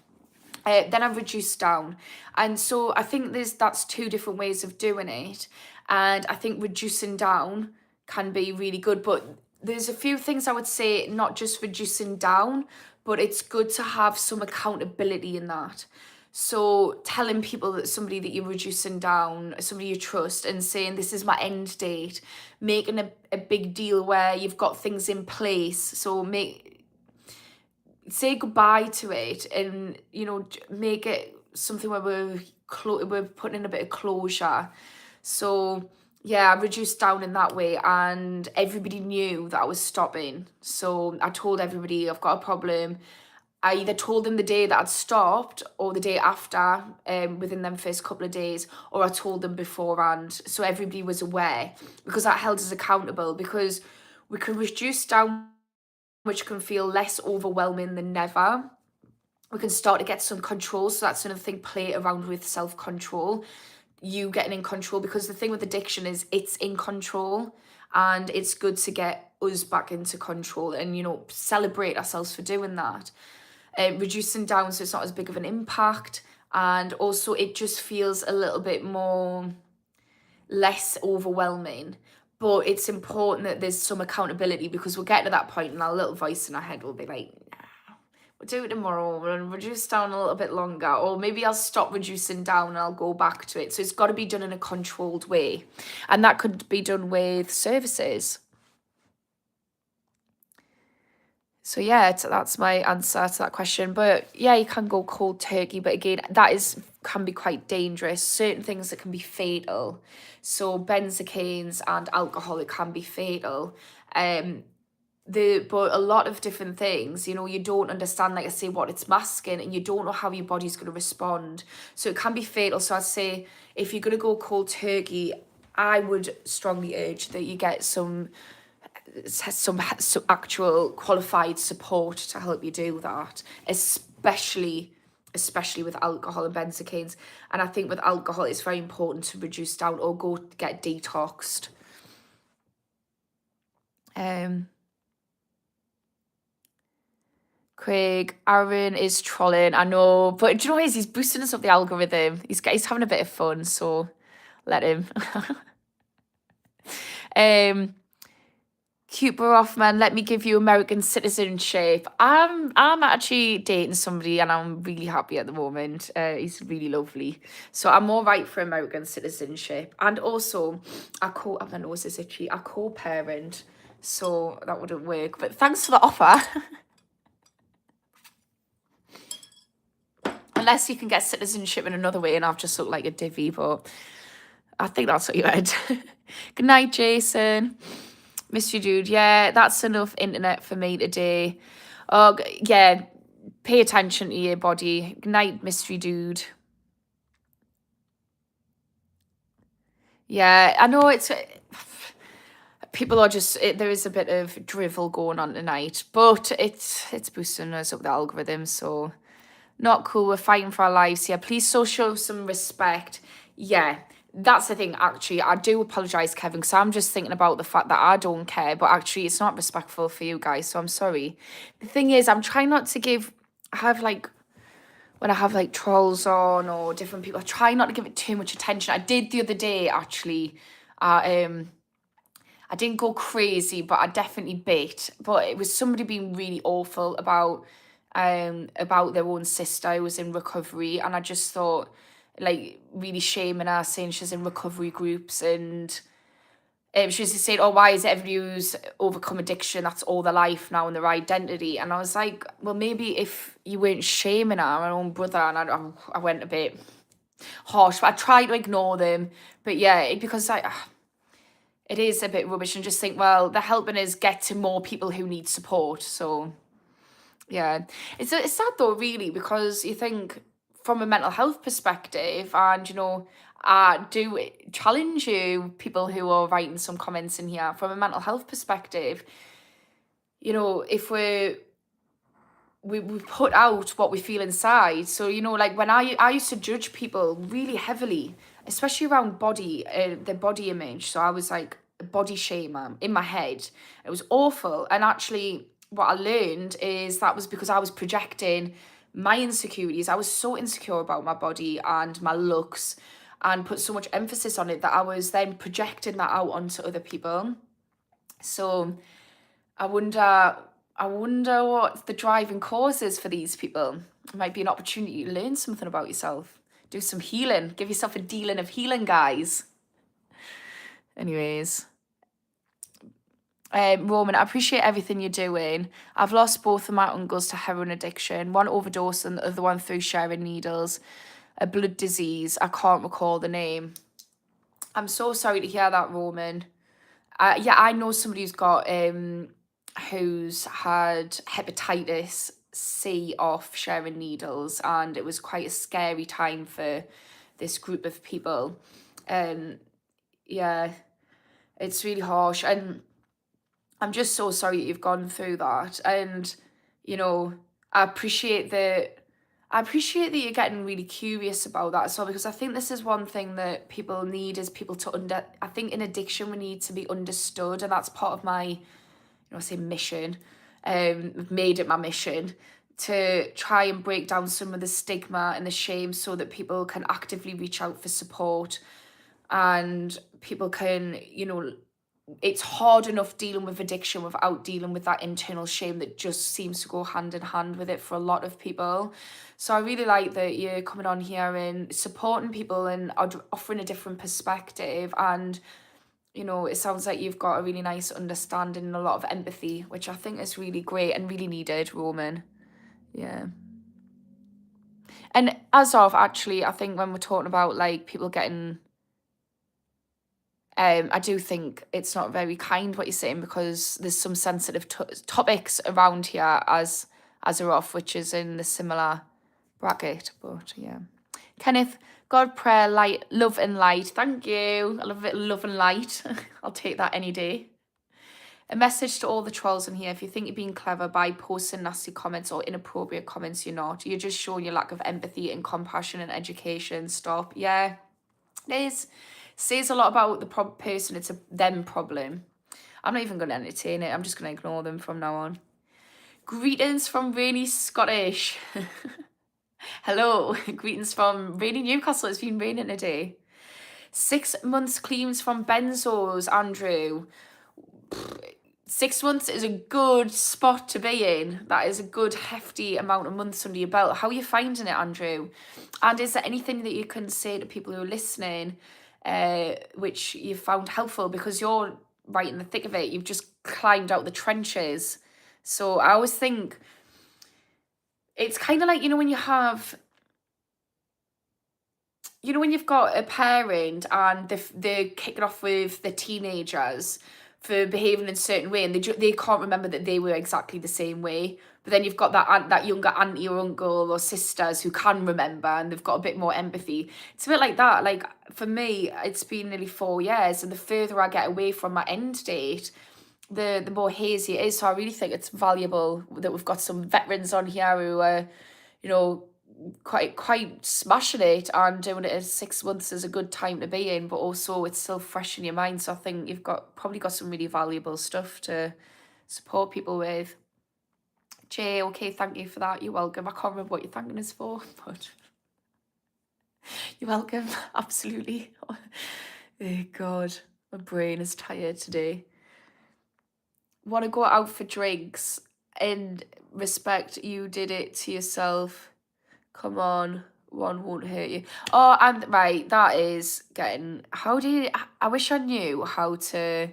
Then I reduced down. And so I think that's two different ways of doing it. And I think reducing down can be really good. But there's a few things I would say, not just reducing down, but it's good to have some accountability in that. So telling people that somebody that you're reducing down, somebody you trust, and saying this is my end date, making a big deal where you've got things in place. So say goodbye to it, and make it something where we're putting in a bit of closure. So yeah, I reduced down in that way, and everybody knew that I was stopping. So I told everybody I've got a problem. I either told them the day that I'd stopped or the day after, within them first couple of days, or I told them beforehand. So everybody was aware, because that held us accountable, because we can reduce down, which can feel less overwhelming than never. We can start to get some control. So that's another thing, play around with self-control, you getting in control, because the thing with addiction is it's in control, and it's good to get us back into control and, celebrate ourselves for doing that. Reducing down so it's not as big of an impact, and also it just feels a little bit more less overwhelming. But it's important that there's some accountability, because we'll get to that point and our little voice in our head will be like, we'll do it tomorrow, we'll reduce down a little bit longer, or maybe I'll stop reducing down and I'll go back to it. So it's got to be done in a controlled way, and that could be done with services. So yeah, that's my answer to that question. But yeah, you can go cold turkey, but again, can be quite dangerous. Certain things that can be fatal. So benzocaines and alcohol, it can be fatal. But a lot of different things, you don't understand, like I say, what it's masking, and you don't know how your body's going to respond. So it can be fatal. So I'd say if you're going to go cold turkey, I would strongly urge that you get some actual qualified support to help you do that, especially with alcohol and benzocaines. And I think with alcohol, it's very important to reduce down or go get detoxed. Craig, Aaron is trolling, I know, but do you know what it is? He's boosting us up the algorithm. He's having a bit of fun, so let him. Cute Baroffman, let me give you American citizenship. I'm actually dating somebody, and I'm really happy at the moment. He's really lovely, so I'm all right for American citizenship. And also, my nose is itchy. I co-parent, so that wouldn't work. But thanks for the offer. Unless you can get citizenship in another way, and I've just looked like a divvy, but I think that's what you meant. Good night, Jason. Mystery Dude, yeah, that's enough internet for me today. Oh, yeah, pay attention to your body. Good night, Mystery Dude. Yeah, I know people are just, there is a bit of drivel going on tonight, but it's boosting us up the algorithm, so not cool. We're fighting for our lives here. Please show some respect. Yeah, that's the thing, actually. I do apologise, Kevin, because I'm just thinking about the fact that I don't care, but actually it's not respectful for you guys, so I'm sorry. The thing is, I'm trying not to when I have like trolls on or different people, I try not to give it too much attention. I did the other day, actually. I didn't go crazy, but I definitely bit. But it was somebody being really awful about their own sister who was in recovery, and I just thought, like, really shaming her, saying she's in recovery groups, and she was just saying, oh, why is it everybody who's overcome addiction, that's all their life now and their identity? And I was like, well, maybe if you weren't shaming her own brother, and I went a bit harsh, but I tried to ignore them. But yeah, because it is a bit rubbish, and just think, well, they're helping us get to more people who need support. So yeah, it's sad though, really, because you think from a mental health perspective, and I do challenge you, people who are writing some comments in here, from a mental health perspective, if we put out what we feel inside. So like when I used to judge people really heavily, especially around their body image. So I was like a body shamer in my head. It was awful, and actually what I learned is that was because I was projecting my insecurities. I was so insecure about my body and my looks, and put so much emphasis on it, that I was then projecting that out onto other people. So I wonder what the driving cause is for these people. It might be an opportunity to learn something about yourself. Do some healing. Give yourself a dealing of healing, guys. Anyways. Roman, I appreciate everything you're doing. I've lost both of my uncles to heroin addiction, one overdose and the other one through sharing needles, a blood disease. I can't recall the name. I'm so sorry to hear that, Roman. Yeah, I know somebody who's had hepatitis C off sharing needles, and it was quite a scary time for this group of people. Yeah, it's really harsh, and I'm just so sorry that you've gone through that. And you know, I appreciate that. I appreciate that you're getting really curious about that as well, because I think this is one thing that people need, is people to I think in addiction we need to be understood, and that's part of my, I say mission. I've made it my mission to try and break down some of the stigma and the shame so that people can actively reach out for support, and people can, it's hard enough dealing with addiction without dealing with that internal shame that just seems to go hand in hand with it for a lot of people. So I really like that you're coming on here and supporting people and offering a different perspective. And, it sounds like you've got a really nice understanding and a lot of empathy, which I think is really great and really needed, Roman. Yeah. And as of, actually, I think when we're talking about like people getting, I do think it's not very kind what you're saying, because there's some sensitive topics around here as are off, which is in the similar bracket. But yeah, Kenneth, God, prayer, light, love and light. Thank you. I love a bit of love and light. I'll take that any day. A message to all the trolls in here: if you think you're being clever by posting nasty comments or inappropriate comments, you're not. You're just showing your lack of empathy and compassion and education. Stop. Yeah, it is. Says a lot about the person. It's a them problem. I'm not even going to entertain it. I'm just going to ignore them from now on. Greetings from rainy Scottish. Hello. Greetings from rainy Newcastle. It's been raining today. 6 months cleans from Benzos, Andrew. 6 months is a good spot to be in. That is a good hefty amount of months under your belt. How are you finding it, Andrew? And is there anything that you can say to people who are listening which you've found helpful, because you're right in the thick of it? You've just climbed out the trenches. So I always think it's kind of like, when you have, when you've got a parent and they're kicking off with the teenagers for behaving in a certain way, and they can't remember that they were exactly the same way. But then you've got that younger auntie or uncle or sisters who can remember, and they've got a bit more empathy. It's a bit like that. Like for me, it's been nearly 4 years, and the further I get away from my end date, the more hazy it is. So I really think it's valuable that we've got some veterans on here who are, quite smashing it, and doing it in 6 months is a good time to be in, but also it's still fresh in your mind. So I think you've probably got some really valuable stuff to support people with. Jay, okay, thank you for that. You're welcome. I can't remember what you're thanking us for, but you're welcome. Absolutely. Oh God, my brain is tired today. Want to go out for drinks? In respect, you did it to yourself. Come on, one won't hurt you. Oh, and right, that is getting. How do you? I wish I knew how to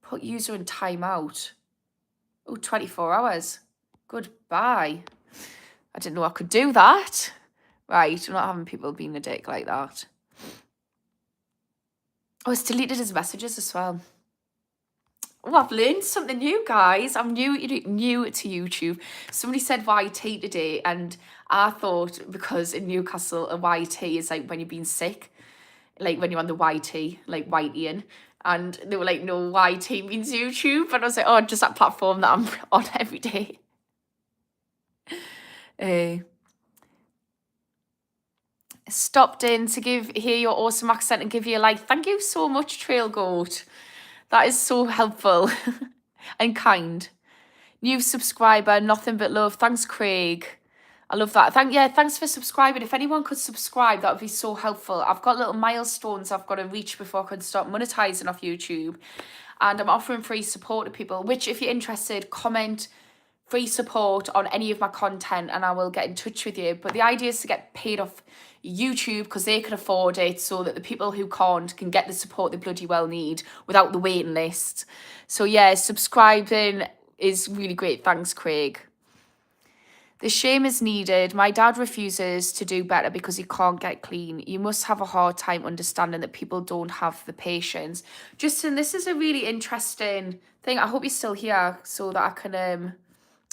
put user in timeout. Oh, 24 hours. Goodbye. I didn't know I could do that. Right, I'm not having people being a dick like that. Oh, it's deleted his messages as well. Oh, I've learned something new, guys. I'm new to YouTube. Somebody said YT today, and I thought, because in Newcastle, a YT is like when you're being sick, like when you're on the YT, like whiting. And they were like, no, YT means YouTube. And I was like, oh, just that platform that I'm on every day. Stopped in to hear your awesome accent and give you a like. Thank you so much, Trail Goat. That is so helpful and kind. New subscriber, nothing but love. Thanks, Craig. I love that. Thanks for subscribing. If anyone could subscribe, that would be so helpful. I've got little milestones I've got to reach before I can start monetizing off YouTube. And I'm offering free support to people, which if you're interested, comment free support on any of my content and I will get in touch with you. But the idea is to get paid off YouTube because they can afford it, so that the people who can't can get the support they bloody well need without the waiting list. So yeah, subscribing is really great. Thanks, Craig. The shame is needed. My dad refuses to do better because he can't get clean. You must have a hard time understanding that people don't have the patience. Justin, this is a really interesting thing. I hope you're still here so that I can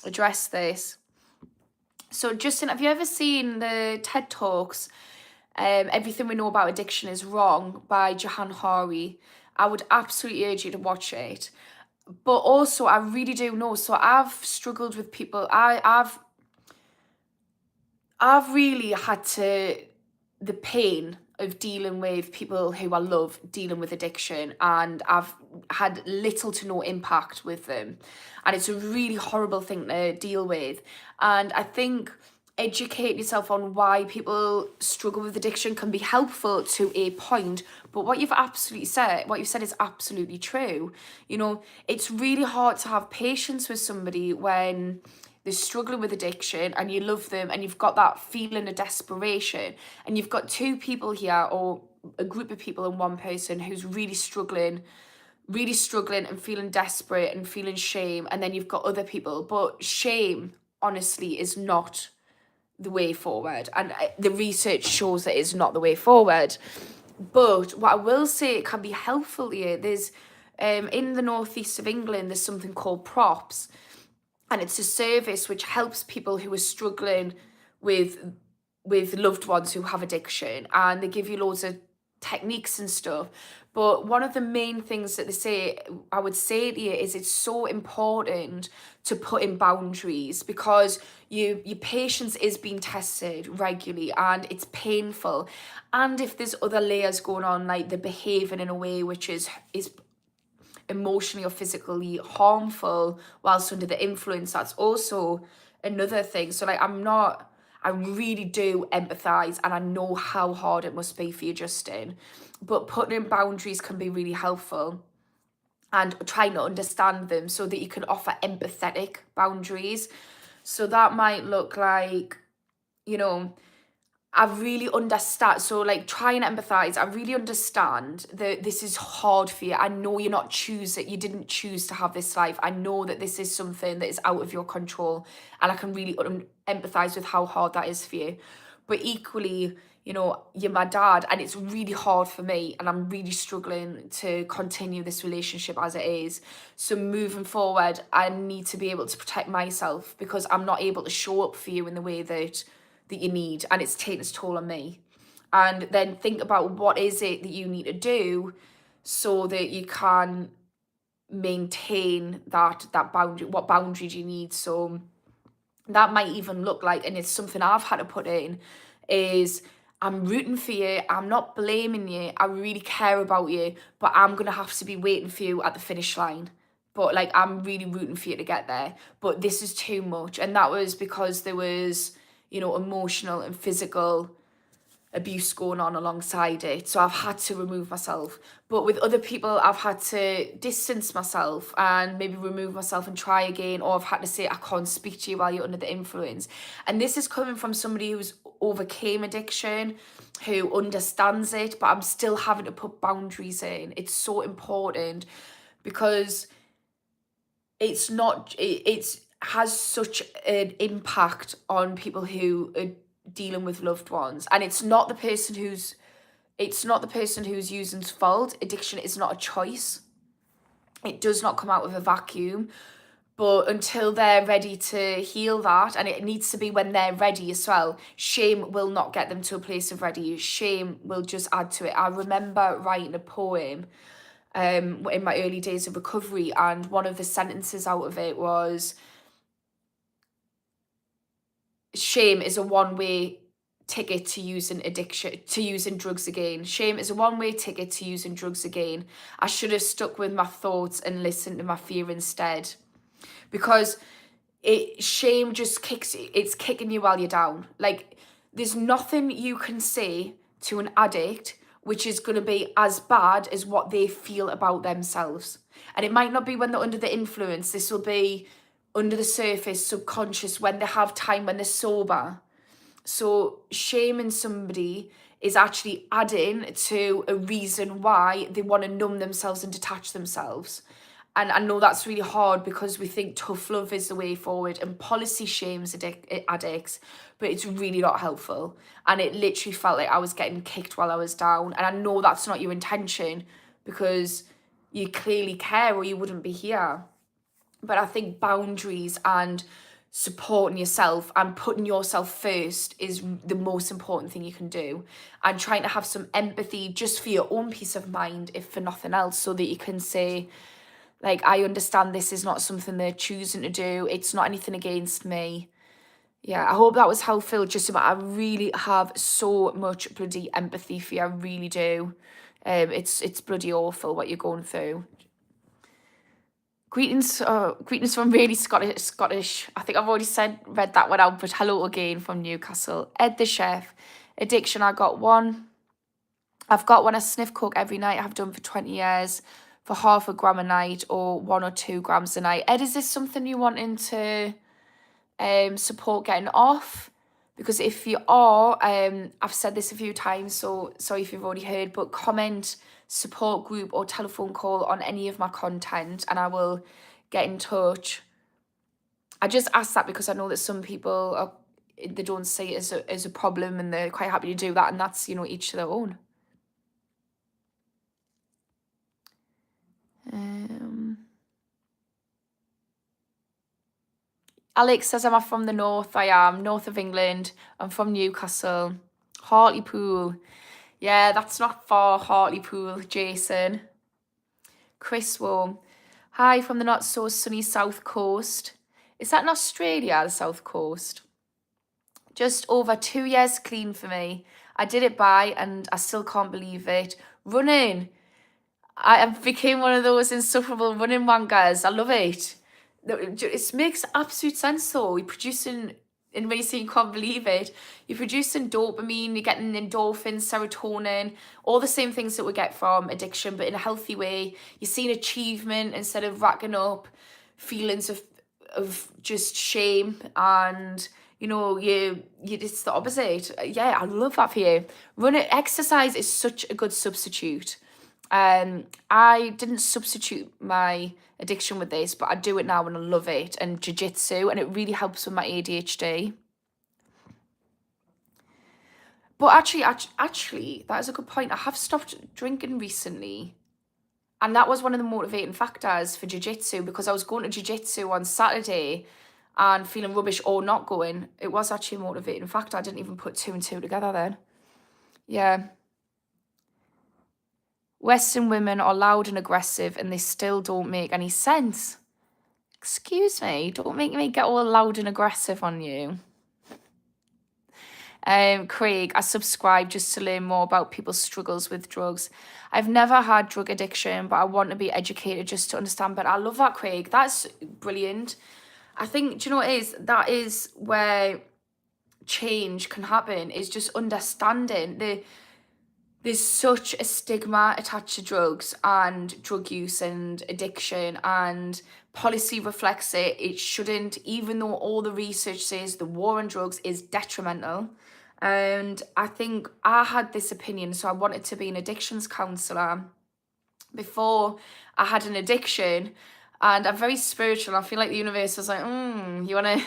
address this. So, Justin, have you ever seen the TED Talks, Everything We Know About Addiction is Wrong by Jahan Hari? I would absolutely urge you to watch it. But also, I really do know. So I've struggled with people. I've really had the pain of dealing with people who I love dealing with addiction, and I've had little to no impact with them. And it's a really horrible thing to deal with. And I think educating yourself on why people struggle with addiction can be helpful to a point. But what you've said is absolutely true. You know, it's really hard to have patience with somebody when they're struggling with addiction and you love them and you've got that feeling of desperation, and you've got two people here, or a group of people and one person who's really struggling and feeling desperate and feeling shame, and then you've got other people. But shame, honestly, is not the way forward, and the research shows that it's not the way forward. But what I will say, it can be helpful here. There's in the northeast of England, there's something called Props, and it's a service which helps people who are struggling with loved ones who have addiction, and they give you loads of techniques and stuff. But one of the main things that I would say to you, is it's so important to put in boundaries, because your patience is being tested regularly and it's painful. And if there's other layers going on, like they're behaving in a way which is emotionally or physically harmful whilst under the influence, that's also another thing. So like, I really do empathize, and I know how hard it must be for you, Justin, but putting in boundaries can be really helpful, and trying to understand them so that you can offer empathetic boundaries. So that might look like, you know, I really understand. So, like, try and empathize. I really understand that this is hard for you. I know you didn't choose to have this life. I know that this is something that is out of your control, and I can really empathize with how hard that is for you. But equally, you know, you're my dad, and it's really hard for me, and I'm really struggling to continue this relationship as it is. So moving forward, I need to be able to protect myself, because I'm not able to show up for you in the way that you need, and it's taking its toll on me. And then think about, what is it that you need to do so that you can maintain that boundary. What boundary do you need? So that might even look like, and it's something I've had to put in, is I'm rooting for you, I'm not blaming you, I really care about you, but I'm gonna have to be waiting for you at the finish line. But like, I'm really rooting for you to get there, but this is too much. And that was because there was, you know, emotional and physical abuse going on alongside it. So I've had to remove myself. But with other people, I've had to distance myself and maybe remove myself and try again. Or I've had to say, I can't speak to you while you're under the influence. And this is coming from somebody who's overcame addiction, who understands it, but I'm still having to put boundaries in. It's so important, because it's has such an impact on people who are dealing with loved ones, and it's not the person who's using's fault. Addiction is not a choice. It does not come out of a vacuum. But until they're ready to heal that, and it needs to be when they're ready as well, shame will not get them to a place of ready. Shame will just add to it. I remember writing a poem in my early days of recovery, and one of the sentences out of it was, shame is a one-way ticket to using drugs again. Shame is a one-way ticket to using drugs again. I should have stuck with my thoughts and listened to my fear instead. Because shame just it's kicking you while you're down. Like, there's nothing you can say to an addict which is going to be as bad as what they feel about themselves. And it might not be when they're under the influence. This will be under the surface, subconscious, when they have time, when they're sober. So shaming somebody is actually adding to a reason why they want to numb themselves and detach themselves. And I know that's really hard because we think tough love is the way forward and policy shames addicts, but it's really not helpful. And it literally felt like I was getting kicked while I was down. And I know that's not your intention because you clearly care or you wouldn't be here. But I think boundaries and supporting yourself and putting yourself first is the most important thing you can do, and trying to have some empathy just for your own peace of mind, if for nothing else, so that you can say, like, I understand this is not something they're choosing to do. It's not anything against me. Yeah, I hope that was helpful. Just about, I really have so much bloody empathy for you. I really do. It's bloody awful what you're going through. Greetings from really Scottish. I think I've already read that one out, but hello again from Newcastle. Ed the chef. Addiction, I've got one. I sniff coke every night. I have done for 20 years for half a gram a night or 1 or 2 grams a night. Ed, is this something you wanting to support getting off? Because if you are, I've said this a few times, so sorry if you've already heard, but comment, support group or telephone call on any of my content and I will get in touch. I just ask that because I know that some people they don't see it as a problem and they're quite happy to do that, and that's, each to their own. Alex says, am I from the north? I am, north of England. I'm from Newcastle. Hartlepool. Yeah, that's not far, Hartlepool, Jason. Chris Worm. Hi from the not so sunny south coast. Is that in Australia, the south coast? Just over 2 years clean for me. I did it by, and I still can't believe it. Running. I became one of those insufferable running wankers. I love it. It makes absolute sense though. You're producing, and when you say you can't believe it, you're producing dopamine, you're getting endorphins, serotonin, all the same things that we get from addiction, but in a healthy way. You're seeing achievement instead of racking up feelings of just shame, and you it's the opposite. Yeah, I love that for you. Exercise is such a good substitute. I didn't substitute my addiction with this, but I do it now and I love it, and jiu-jitsu, and it really helps with my ADHD. But actually, that is a good point. I have stopped drinking recently, and that was one of the motivating factors for jiu-jitsu, because I was going to jiu-jitsu on Saturday and feeling rubbish or not going. It was actually a motivating factor. I didn't even put 2 and 2 together then. Yeah. Western women are loud and aggressive and they still don't make any sense. Excuse me, don't make me get all loud and aggressive on you. Craig, I subscribe just to learn more about people's struggles with drugs. I've never had drug addiction, but I want to be educated just to understand better. I love that, Craig. That's brilliant. I think, do you know what it is? That is where change can happen, is just understanding there's such a stigma attached to drugs and drug use and addiction, and policy reflects it. It shouldn't, even though all the research says the war on drugs is detrimental. And I think I had this opinion, so I wanted to be an addictions counsellor before I had an addiction. And I'm very spiritual. I feel like the universe was like, you want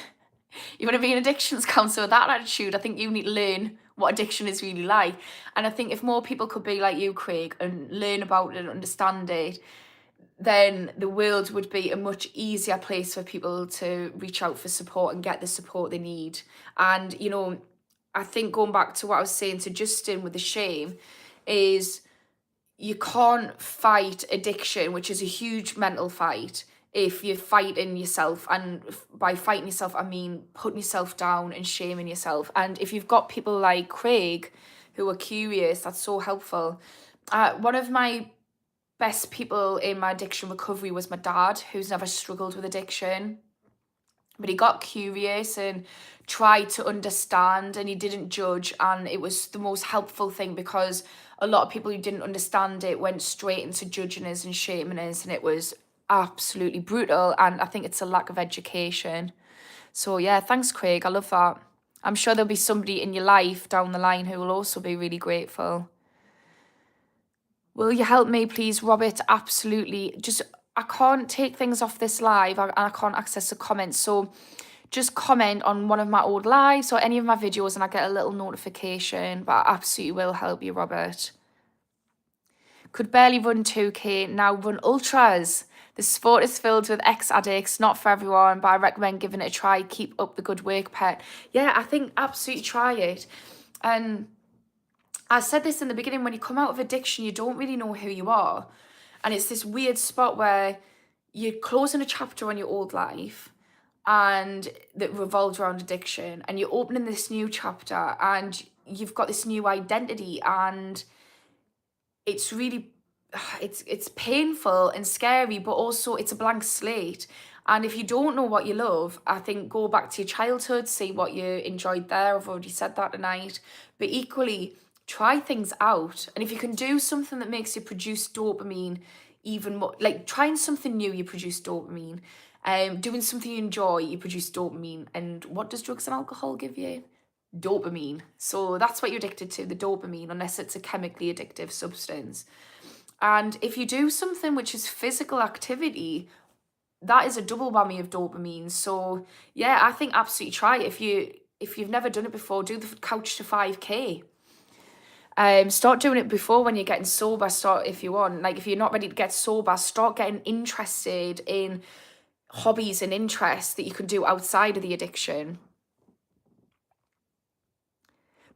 to be an addictions counsellor with that attitude? I think you need to learn what addiction is really like. And I think if more people could be like you, Craig, and learn about it and understand it, then the world would be a much easier place for people to reach out for support and get the support they need. And, I think going back to what I was saying to Justin with the shame is, you can't fight addiction, which is a huge mental fight, if you're fighting yourself. And by fighting yourself, I mean putting yourself down and shaming yourself. And if you've got people like Craig who are curious, that's so helpful. One of my best people in my addiction recovery was my dad, who's never struggled with addiction. But he got curious and tried to understand, and he didn't judge. And it was the most helpful thing, because a lot of people who didn't understand it went straight into judging us and shaming us, and it was absolutely brutal. And I think it's a lack of education. So yeah, thanks, Craig. I love that. I'm sure there'll be somebody in your life down the line who will also be really grateful. Will you help me, please, Robert? Absolutely. Just I can't take things off this live, and I can't access the comments. So just comment on one of my old lives or any of my videos and I get a little notification. But I absolutely will help you, Robert. Could barely run 2K, now run ultras. The sport is filled with ex-addicts, not for everyone, but I recommend giving it a try. Keep up the good work, pet. Yeah, I think absolutely try it. And I said this in the beginning, when you come out of addiction, you don't really know who you are. And it's this weird spot where you're closing a chapter on your old life and that revolves around addiction, and you're opening this new chapter and you've got this new identity, and it's really it's painful and scary, but also it's a blank slate. And if you don't know what you love, I think go back to your childhood, see what you enjoyed there. I've already said that tonight. But equally, try things out. And if you can do something that makes you produce dopamine even more, like trying something new, you produce dopamine. Doing something you enjoy, you produce dopamine. And what does drugs and alcohol give you? Dopamine. So that's what you're addicted to, the dopamine, unless it's a chemically addictive substance. And if you do something which is physical activity, that is a double whammy of dopamine. So yeah, I think absolutely try it. If you've never done it before, do the couch to 5K. Start doing it before when you're getting sober. Start if you want. Like if you're not ready to get sober, start getting interested in hobbies and interests that you can do outside of the addiction.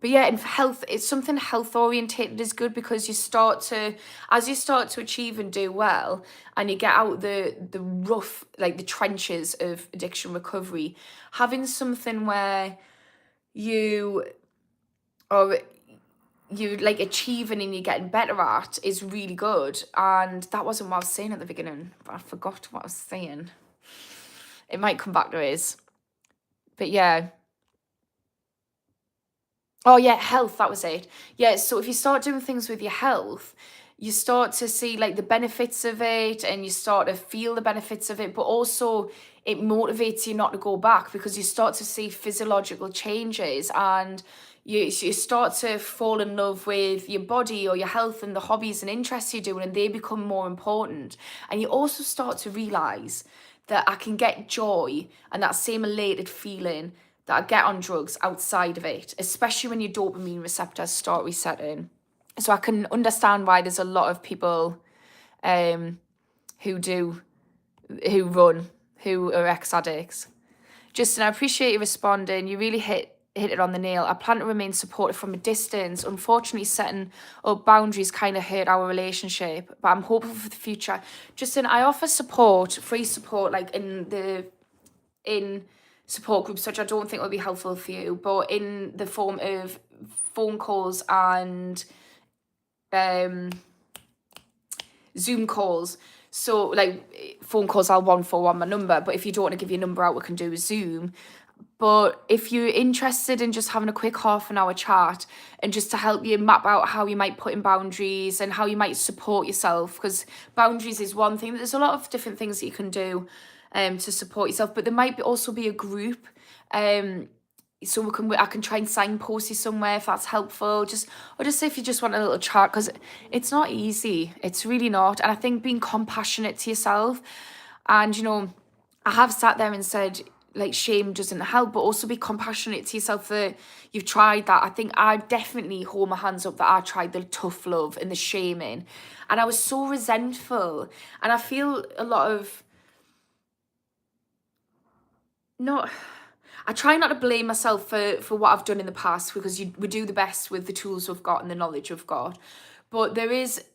But yeah, in health, it's something health orientated is good, because as you start to achieve and do well, and you get out the rough, like the trenches of addiction recovery, having something where you like achieving and you're getting better at is really good. And that wasn't what I was saying at the beginning, but I forgot what I was saying. It might come back to us. But yeah. Oh yeah, health, that was it. Yeah, so if you start doing things with your health, you start to see like the benefits of it, and you start to feel the benefits of it, but also it motivates you not to go back, because you start to see physiological changes, and you start to fall in love with your body or your health and the hobbies and interests you're doing, and they become more important. And you also start to realize that I can get joy and that same elated feeling that I get on drugs outside of it, especially when your dopamine receptors start resetting. So I can understand why there's a lot of people who are ex-addicts. Justin, I appreciate you responding. You really hit it on the nail. I plan to remain supportive from a distance. Unfortunately, setting up boundaries kind of hurt our relationship, but I'm hopeful for the future. Justin, I offer support, free support, like in support groups, which I don't think will be helpful for you, but in the form of phone calls and Zoom calls. So like phone calls, I'll 141 my number, but if you don't want to give your number out, we can do a Zoom. But if you're interested in just having a quick half-an-hour chat and just to help you map out how you might put in boundaries and how you might support yourself, because boundaries is one thing, there's a lot of different things that you can do to support yourself, but there might also be a group. So I can try and signpost you somewhere if that's helpful. Or just say if you just want a little chat, because it's not easy. It's really not. And I think being compassionate to yourself, and I have sat there and said, like, shame doesn't help, but also be compassionate to yourself that you've tried that. I think I definitely hold my hands up that I tried the tough love and the shaming, and I was so resentful. And I feel a lot of I try not to blame myself for what I've done in the past, because we do the best with the tools we've got and the knowledge we've got. But there is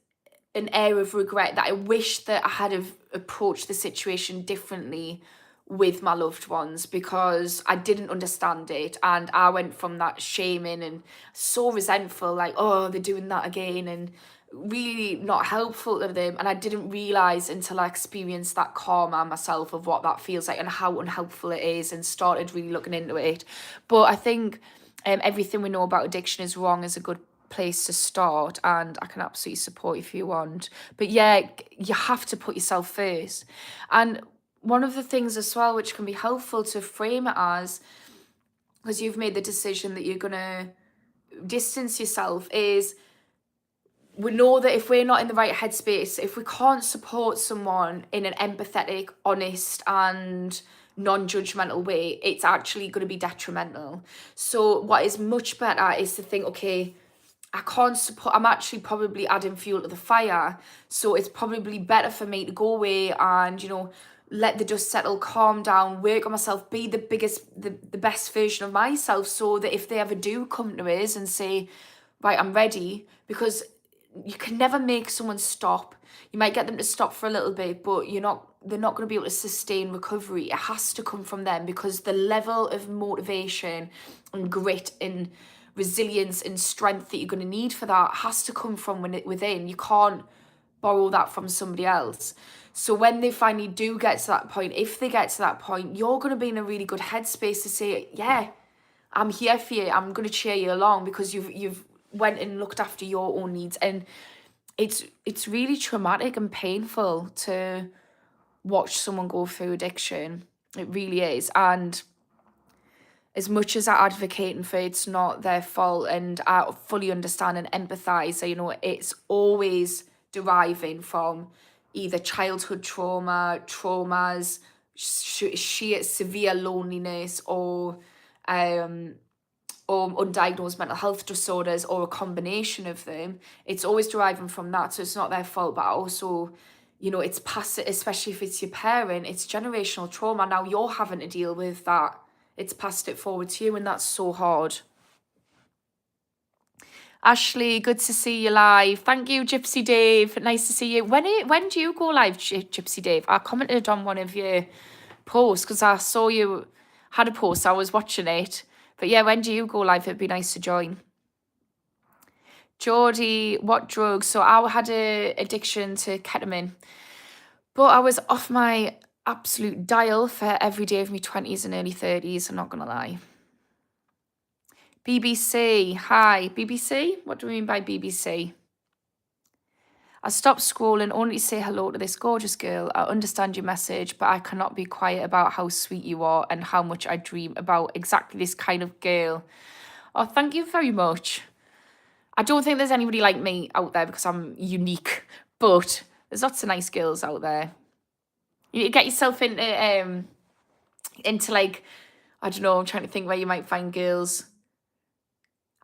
an air of regret that I wish that I had have approached the situation differently with my loved ones, because I didn't understand it, and I went from that shaming and so resentful, like, oh, they're doing that again, and really not helpful to them. And I didn't realize until I experienced that karma myself of what that feels like and how unhelpful it is, and started really looking into it. But I think everything we know about addiction is wrong is a good place to start, and I can absolutely support you if you want. But yeah, you have to put yourself first. And one of the things as well which can be helpful to frame it as, because you've made the decision that you're going to distance yourself, is we know that if we're not in the right headspace, if we can't support someone in an empathetic, honest, and non-judgmental way, it's actually going to be detrimental. So what is much better is to think, okay, I can't support, I'm actually probably adding fuel to the fire. So it's probably better for me to go away and, you know, let the dust settle, calm down, work on myself, be the best version of myself, so that if they ever do come to us and say, right, I'm ready, because you can never make someone stop. You might get them to stop for a little bit, but they're not going to be able to sustain recovery. It has to come from them, because the level of motivation and grit and resilience and strength that you're going to need for that has to come from within. You can't borrow that from somebody else. So when they finally do get to that point, if they get to that point, you're going to be in a really good headspace to say, yeah, I'm here for you. I'm going to cheer you along, because you've went and looked after your own needs. And it's really traumatic and painful to watch someone go through addiction. It really is. And as much as I advocating for it's not their fault, and I fully understand and empathise, so, you know, it's always deriving from either childhood traumas, sheer severe loneliness, or undiagnosed mental health disorders, or a combination of them. It's always deriving from that, so it's not their fault. But also, you know, it's past it, especially if it's your parent, it's generational trauma. Now you're having to deal with that. It's passed it forward to you, and that's so hard. Ashley, good to see you live. Thank you, Gypsy Dave. Nice to see you. When do you go live, Gypsy Dave? I commented on one of your posts because I saw you had a post. I was watching it. But yeah, when do you go live? It'd be nice to join. Geordie, what drugs? So I had an addiction to ketamine, but I was off my absolute dial for every day of my 20s and early 30s. I'm not going to lie. BBC, hi. BBC? What do we mean by BBC? I stopped scrolling only to say hello to this gorgeous girl. I understand your message, but I cannot be quiet about how sweet you are and how much I dream about exactly this kind of girl. Oh, thank you very much. I don't think there's anybody like me out there because I'm unique, but there's lots of nice girls out there. You need to get yourself into like, I don't know, I'm trying to think where you might find girls.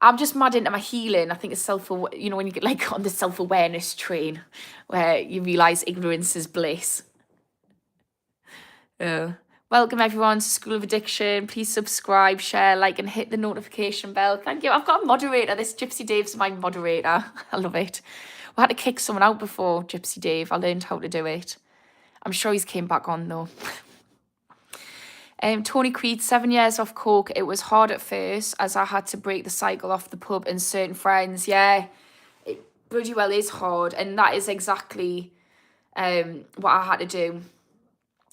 I'm just mad into my healing. I think it's you know, when you get like on the self-awareness train where you realise ignorance is bliss. Welcome everyone to School of Addiction. Please subscribe, share, like, and hit the notification bell. Thank you. I've got a moderator. This Gypsy Dave's my moderator. I love it. We had to kick someone out before, Gypsy Dave. I learned how to do it. I'm sure he's came back on though. Tony Creed, 7 years off coke. It was hard at first as I had to break the cycle off the pub and certain friends. Yeah, it bloody well is hard. And that is exactly what I had to do.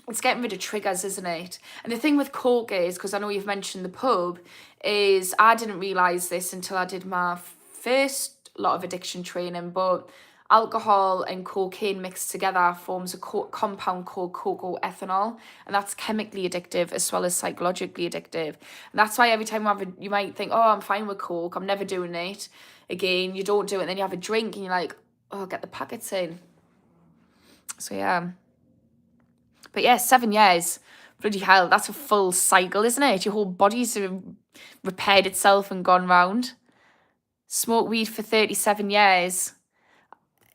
It's getting rid of triggers, isn't it? And the thing with coke is, because I know you've mentioned the pub, is I didn't realise this until I did my first lot of addiction training, but alcohol and cocaine mixed together forms a compound called cocoa ethanol, and that's chemically addictive as well as psychologically addictive. And that's why every time you might think, oh, I'm fine with coke, I'm never doing it again. You don't do it, and then you have a drink and you're like, oh, get the packets in. So yeah. But yeah, 7 years, bloody hell, that's a full cycle, isn't it? Your whole body's repaired itself and gone round. Smoke weed for 37 years.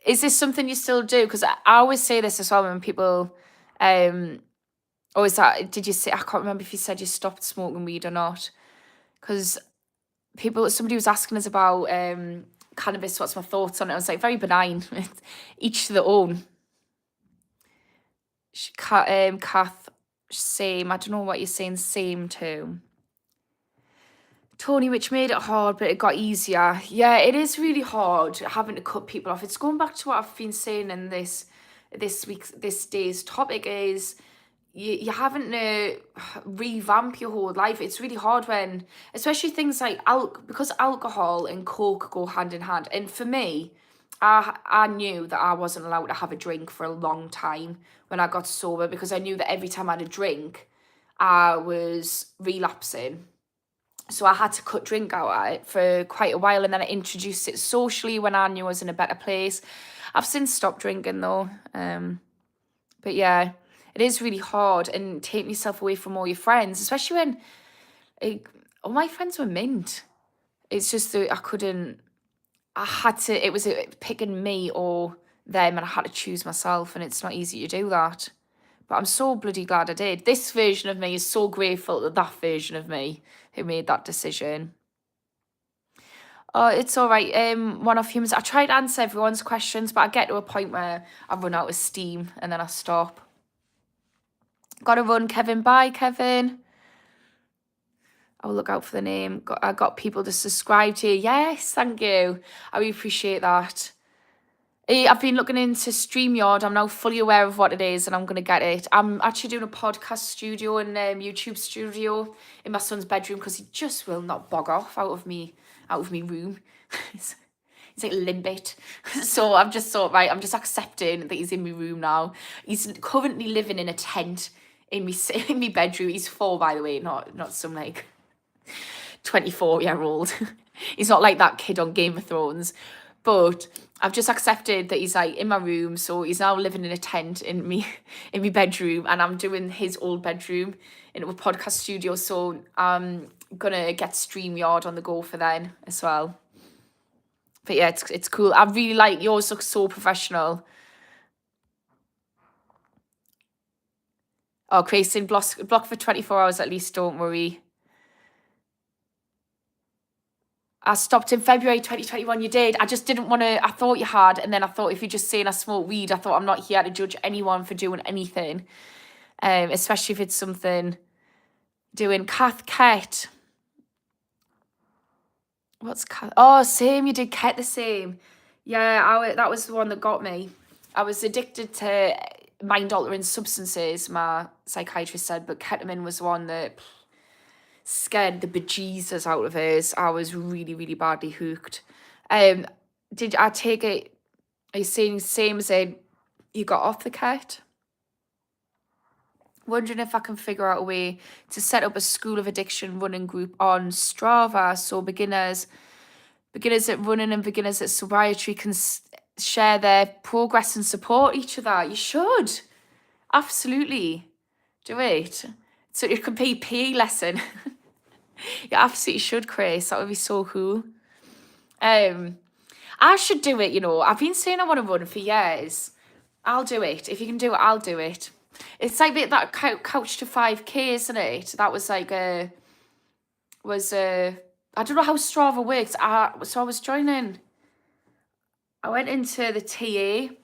Is this something you still do? Because I always say this as well when people, or is that, did you say, I can't remember if you said you stopped smoking weed or not. Because somebody was asking us about cannabis, what's my thoughts on it? I was like, very benign, each to their own. Kath, same. I don't know what you're saying, same too. Tony, which made it hard, but it got easier. Yeah, it is really hard having to cut people off. It's going back to what I've been saying in this day's topic is you're having to revamp your whole life. It's really hard when, especially things like because alcohol and coke go hand in hand. And for me, I knew that I wasn't allowed to have a drink for a long time when I got sober, because I knew that every time I had a drink, I was relapsing. So I had to cut drink out of it for quite a while, and then I introduced it socially when I knew I was in a better place. I've since stopped drinking though. But yeah, it is really hard and taking yourself away from all your friends, especially when all my friends were mint. It's just that I had to, it was picking me or them, and I had to choose myself, and it's not easy to do that. But I'm so bloody glad I did. This version of me is so grateful that version of me who made that decision. Oh, it's all right. One of humans. I try to answer everyone's questions, but I get to a point where I run out of steam and then I stop. Gotta run, Kevin. Bye, Kevin. I'll look out for the name. I got people to subscribe to you. Yes, thank you. I really appreciate that. I've been looking into StreamYard. I'm now fully aware of what it is, and I'm going to get it. I'm actually doing a podcast studio and YouTube studio in my son's bedroom because he just will not bog off out of me room. He's like limbit. So I've just thought, right, I'm just accepting that he's in my room now. He's currently living in a tent in me bedroom. He's 4, by the way, not some like 24-year-old. He's not like that kid on Game of Thrones. But I've just accepted that he's like in my room, so he's now living in a tent in me bedroom, and I'm doing his old bedroom into a podcast studio. So I'm gonna get StreamYard on the go for then as well. But yeah, it's cool. I really like yours. Looks so professional. Oh, Grayson, block for 24 hours at least. Don't worry. I stopped in February 2021. You did. I just didn't want to. I thought you had. And then I thought if you're just saying I smoke weed, I thought I'm not here to judge anyone for doing anything. Especially if it's something doing. Kath Ket. What's Kath? Oh, same. You did Ket the same. Yeah, that was the one that got me. I was addicted to mind-altering substances, my psychiatrist said, but ketamine was the one that scared the bejesus out of us. I was really, really badly hooked. Did I take it? Are you saying same as you got off the cat? Wondering if I can figure out a way to set up a school of addiction running group on Strava so beginners at running and beginners at sobriety can share their progress and support each other. You should absolutely do it. So it could be a PE lesson. You absolutely should, Chris. That would be so cool. I should do it, you know. I've been saying I want to run for years. I'll do it. If you can do it, I'll do it. It's like that couch to 5K, isn't it? That was like I don't know how Strava works. So I was joining. I went into the TA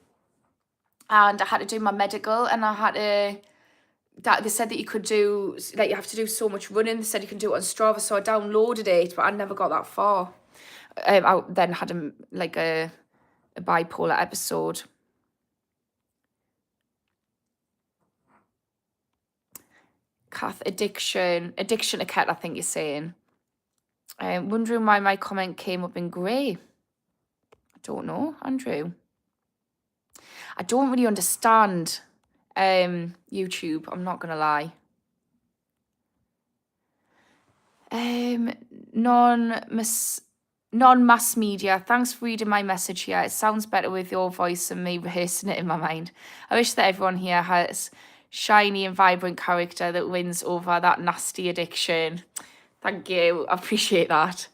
and I had to do my medical, and I had to. That they said that you could do, like, you have to do so much running. They said you can do it on Strava, so I downloaded it, but I never got that far. I then had a bipolar episode. Kath, addiction to cat, I think you're saying. I'm wondering why my comment came up in grey. I don't know, Andrew. I don't really understand YouTube, I'm not gonna lie. Non-mass media. Thanks for reading my message here. It sounds better with your voice than me rehearsing it in my mind. I wish that everyone here has shiny and vibrant character that wins over that nasty addiction. Thank you. I appreciate that.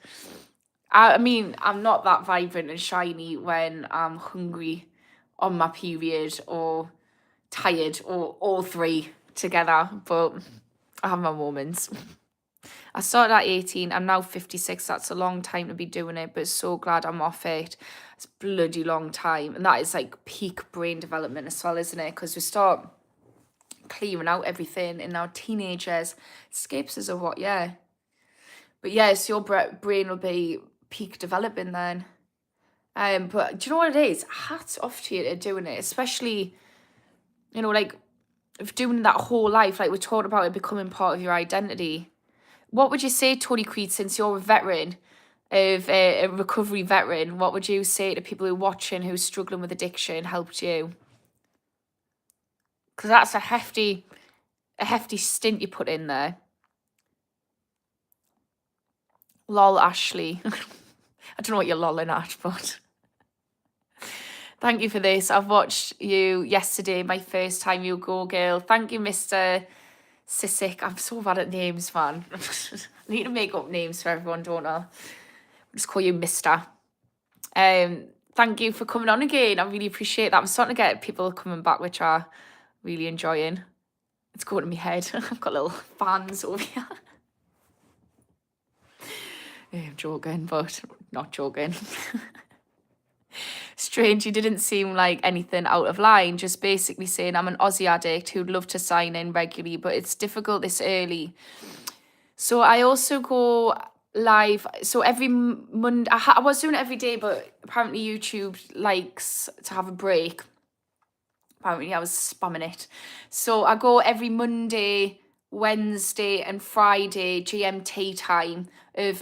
I mean, I'm not that vibrant and shiny when I'm hungry on my period or tired or all three together, but I have my moments. I started at 18. I'm now 56. That's a long time to be doing it, but so glad I'm off it. It's a bloody long time. And that is like peak brain development as well, isn't it? Because we start clearing out everything in our teenagers. Escapes us of what, yeah. But yes, your brain will be peak developing then. But do you know what it is? Hats off to you to doing it, especially, you know, like doing that whole life, like we talked about it becoming part of your identity. What would you say, Tony Creed, since you're a veteran of a recovery veteran, what would you say to people who are watching who's struggling with addiction helped you? Because that's a hefty stint you put in there. Lol, Ashley. I don't know what you're lolling at, but thank you for this. I've watched you yesterday, my first time. You go, girl. Thank you, Mr. Sisic. I'm so bad at names, man. I need to make up names for everyone, don't I? I'll just call you Mr. Thank you for coming on again. I really appreciate that. I'm starting to get people coming back, which I really enjoying. It's going to my head. I've got little fans over here. I'm joking, but not joking. Strange, you didn't seem like anything out of line, just basically saying I'm an Aussie addict who'd love to sign in regularly, but it's difficult this early. So I also go live. So every Monday, I was doing it every day, but apparently YouTube likes to have a break. Apparently I was spamming it. So I go every Monday, Wednesday and Friday GMT time of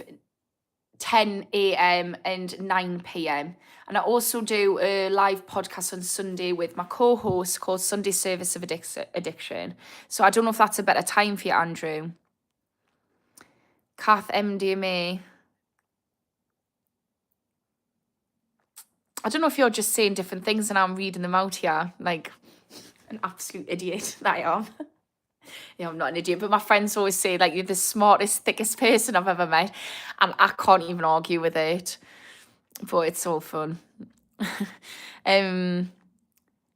10 a.m. and 9 p.m. And I also do a live podcast on Sunday with my co-host called Sunday Service of Addiction. So I don't know if that's a better time for you, Andrew. Kath, MDMA. I don't know if you're just saying different things and I'm reading them out here like an absolute idiot that I am. Yeah, I'm not an idiot, but my friends always say like you're the smartest, thickest person I've ever met, and I can't even argue with it. But it's all fun.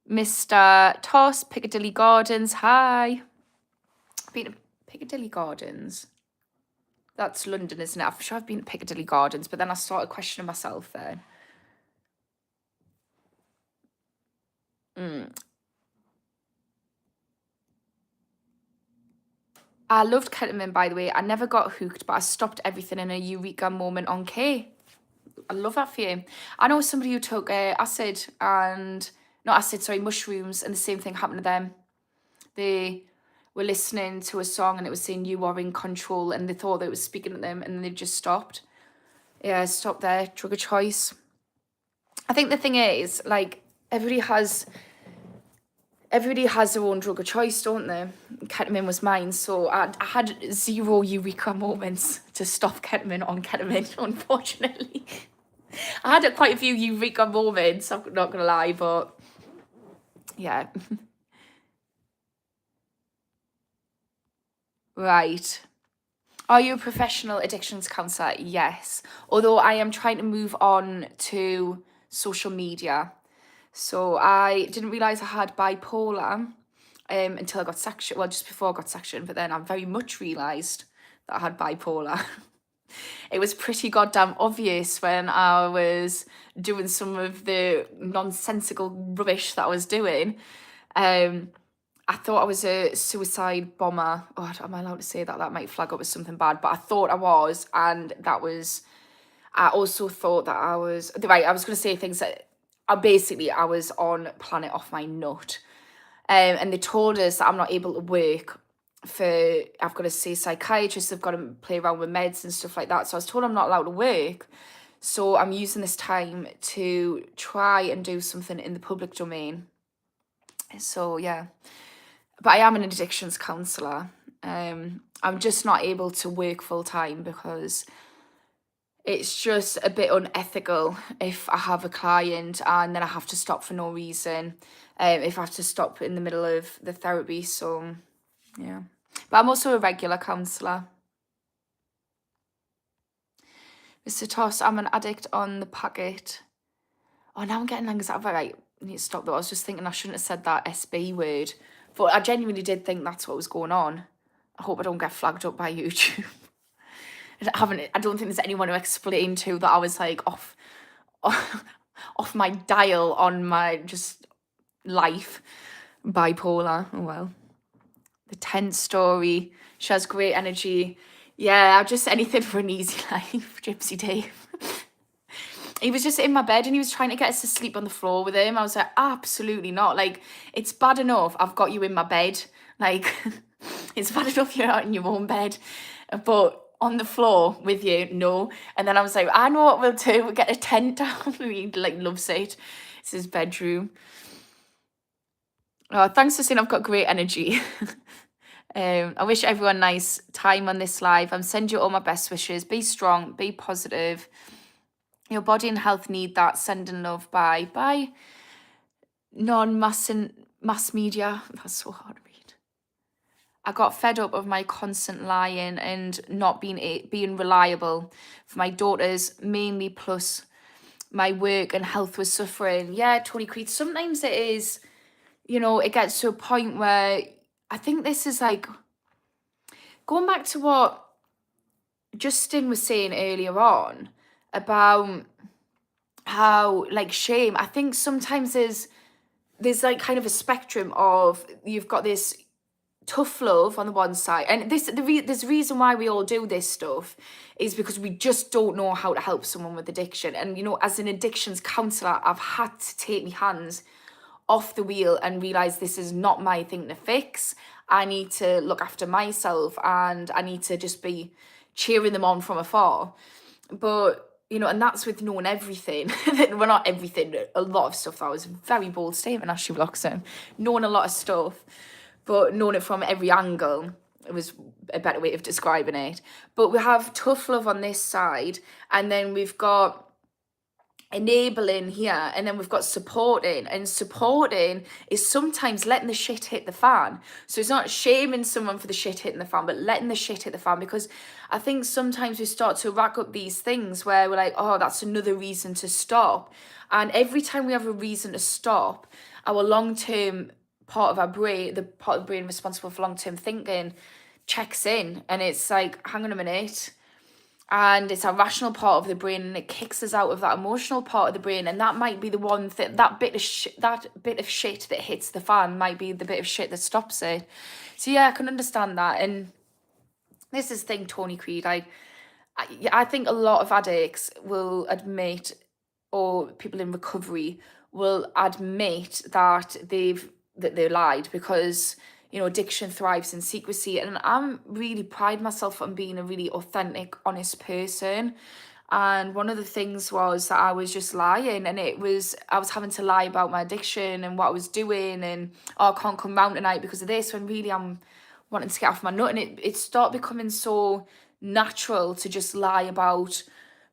Mr. Toss, Piccadilly Gardens, hi. Been to Piccadilly Gardens. That's London, isn't it? I'm sure I've been to Piccadilly Gardens, but then I started questioning myself there. I loved ketamine, by the way. I never got hooked, but I stopped everything in a eureka moment on K. I love that for you. I know somebody who took mushrooms, and the same thing happened to them. They were listening to a song and it was saying you are in control, and they thought that it was speaking to them, and then they just stopped. Yeah, stop there. Drug of choice. I think the thing is, like, everybody has their own drug of choice, don't they? Ketamine was mine, so I had 0 eureka moments to stop ketamine on ketamine, unfortunately. I had quite a few eureka moments, I'm not going to lie, but yeah. Right. Are you a professional addictions counsellor? Yes. Although I am trying to move on to social media. So I didn't realise I had bipolar until I got section. Well, just before I got section, but then I very much realised that I had bipolar. It was pretty goddamn obvious when I was doing some of the nonsensical rubbish that I was doing. I thought I was a suicide bomber. Oh, am I allowed to say that? That might flag up as something bad, but I thought I was, and that was. I also thought that I was right. I was going to say things that I was on planet off my nut, and they told us that I'm not able to work. I've got to see psychiatrists. I've got to play around with meds and stuff like that. So I was told I'm not allowed to work. So I'm using this time to try and do something in the public domain. So yeah. But I am an addictions counsellor. I'm just not able to work full time because it's just a bit unethical if I have a client and then I have to stop for no reason. If I have to stop in the middle of the therapy. So yeah. But I'm also a regular counsellor. Mr. Toss, I'm an addict on the packet. Oh, now I'm getting anxiety. Right, I need to stop though. I was just thinking I shouldn't have said that SB word. But I genuinely did think that's what was going on. I hope I don't get flagged up by YouTube. I don't think there's anyone who explained to that I was like off my dial on my just life. Bipolar. Oh well. The 10 story. She has great energy. Yeah, just anything for an easy life. Gypsy Dave. He was just in my bed and he was trying to get us to sleep on the floor with him. I was like, absolutely not. Like, it's bad enough I've got you in my bed. Like, it's bad enough you're out in your own bed. But on the floor with you, no. And then I was like, I know what we'll do. We'll get a tent down. He, like, loves it. It's his bedroom. Oh, thanks for saying I've got great energy. I wish everyone nice time on this live. I'm sending you all my best wishes. Be strong, be positive. Your body and health need that. Sending love. Bye. Mass media. That's so hard to read. I got fed up of my constant lying and not being reliable for my daughters, mainly, plus my work and health was suffering. Yeah, Tony Creed, sometimes it is, it gets to a point where I think this is like going back to what Justin was saying earlier on about how like shame. I think sometimes there's like kind of a spectrum of you've got this tough love on the one side, and there's a reason why we all do this stuff is because we just don't know how to help someone with addiction. And as an addictions counselor, I've had to take my hands off the wheel and realize this is not my thing to fix. I need to look after myself and I need to just be cheering them on from afar. But and that's with knowing everything. Well, not everything, a lot of stuff. That was a very bold statement, Ashley Bloxham. Knowing a lot of stuff, but knowing it from every angle, it was a better way of describing it. But we have tough love on this side, and then we've got enabling here, and then we've got supporting. And supporting is sometimes letting the shit hit the fan. So it's not shaming someone for the shit hitting the fan, but letting the shit hit the fan, because I think sometimes we start to rack up these things where we're like, oh, that's another reason to stop. And every time we have a reason to stop, our long-term part of our brain, the part of the brain responsible for long-term thinking, checks in, and it's like, hang on a minute. And it's a rational part of the brain, and it kicks us out of that emotional part of the brain. And that might be the one thing, that bit of shit that hits the fan might be the bit of shit that stops it. So yeah, I can understand that. And this is the thing, Tony Creed, I think a lot of addicts will admit, or people in recovery will admit that they lied, because addiction thrives in secrecy. And I'm really pride myself on being a really authentic, honest person. And one of the things was that I was just lying, and I was having to lie about my addiction and what I was doing, and I can't come round tonight because of this, when really I'm wanting to get off my nut. And it started becoming so natural to just lie about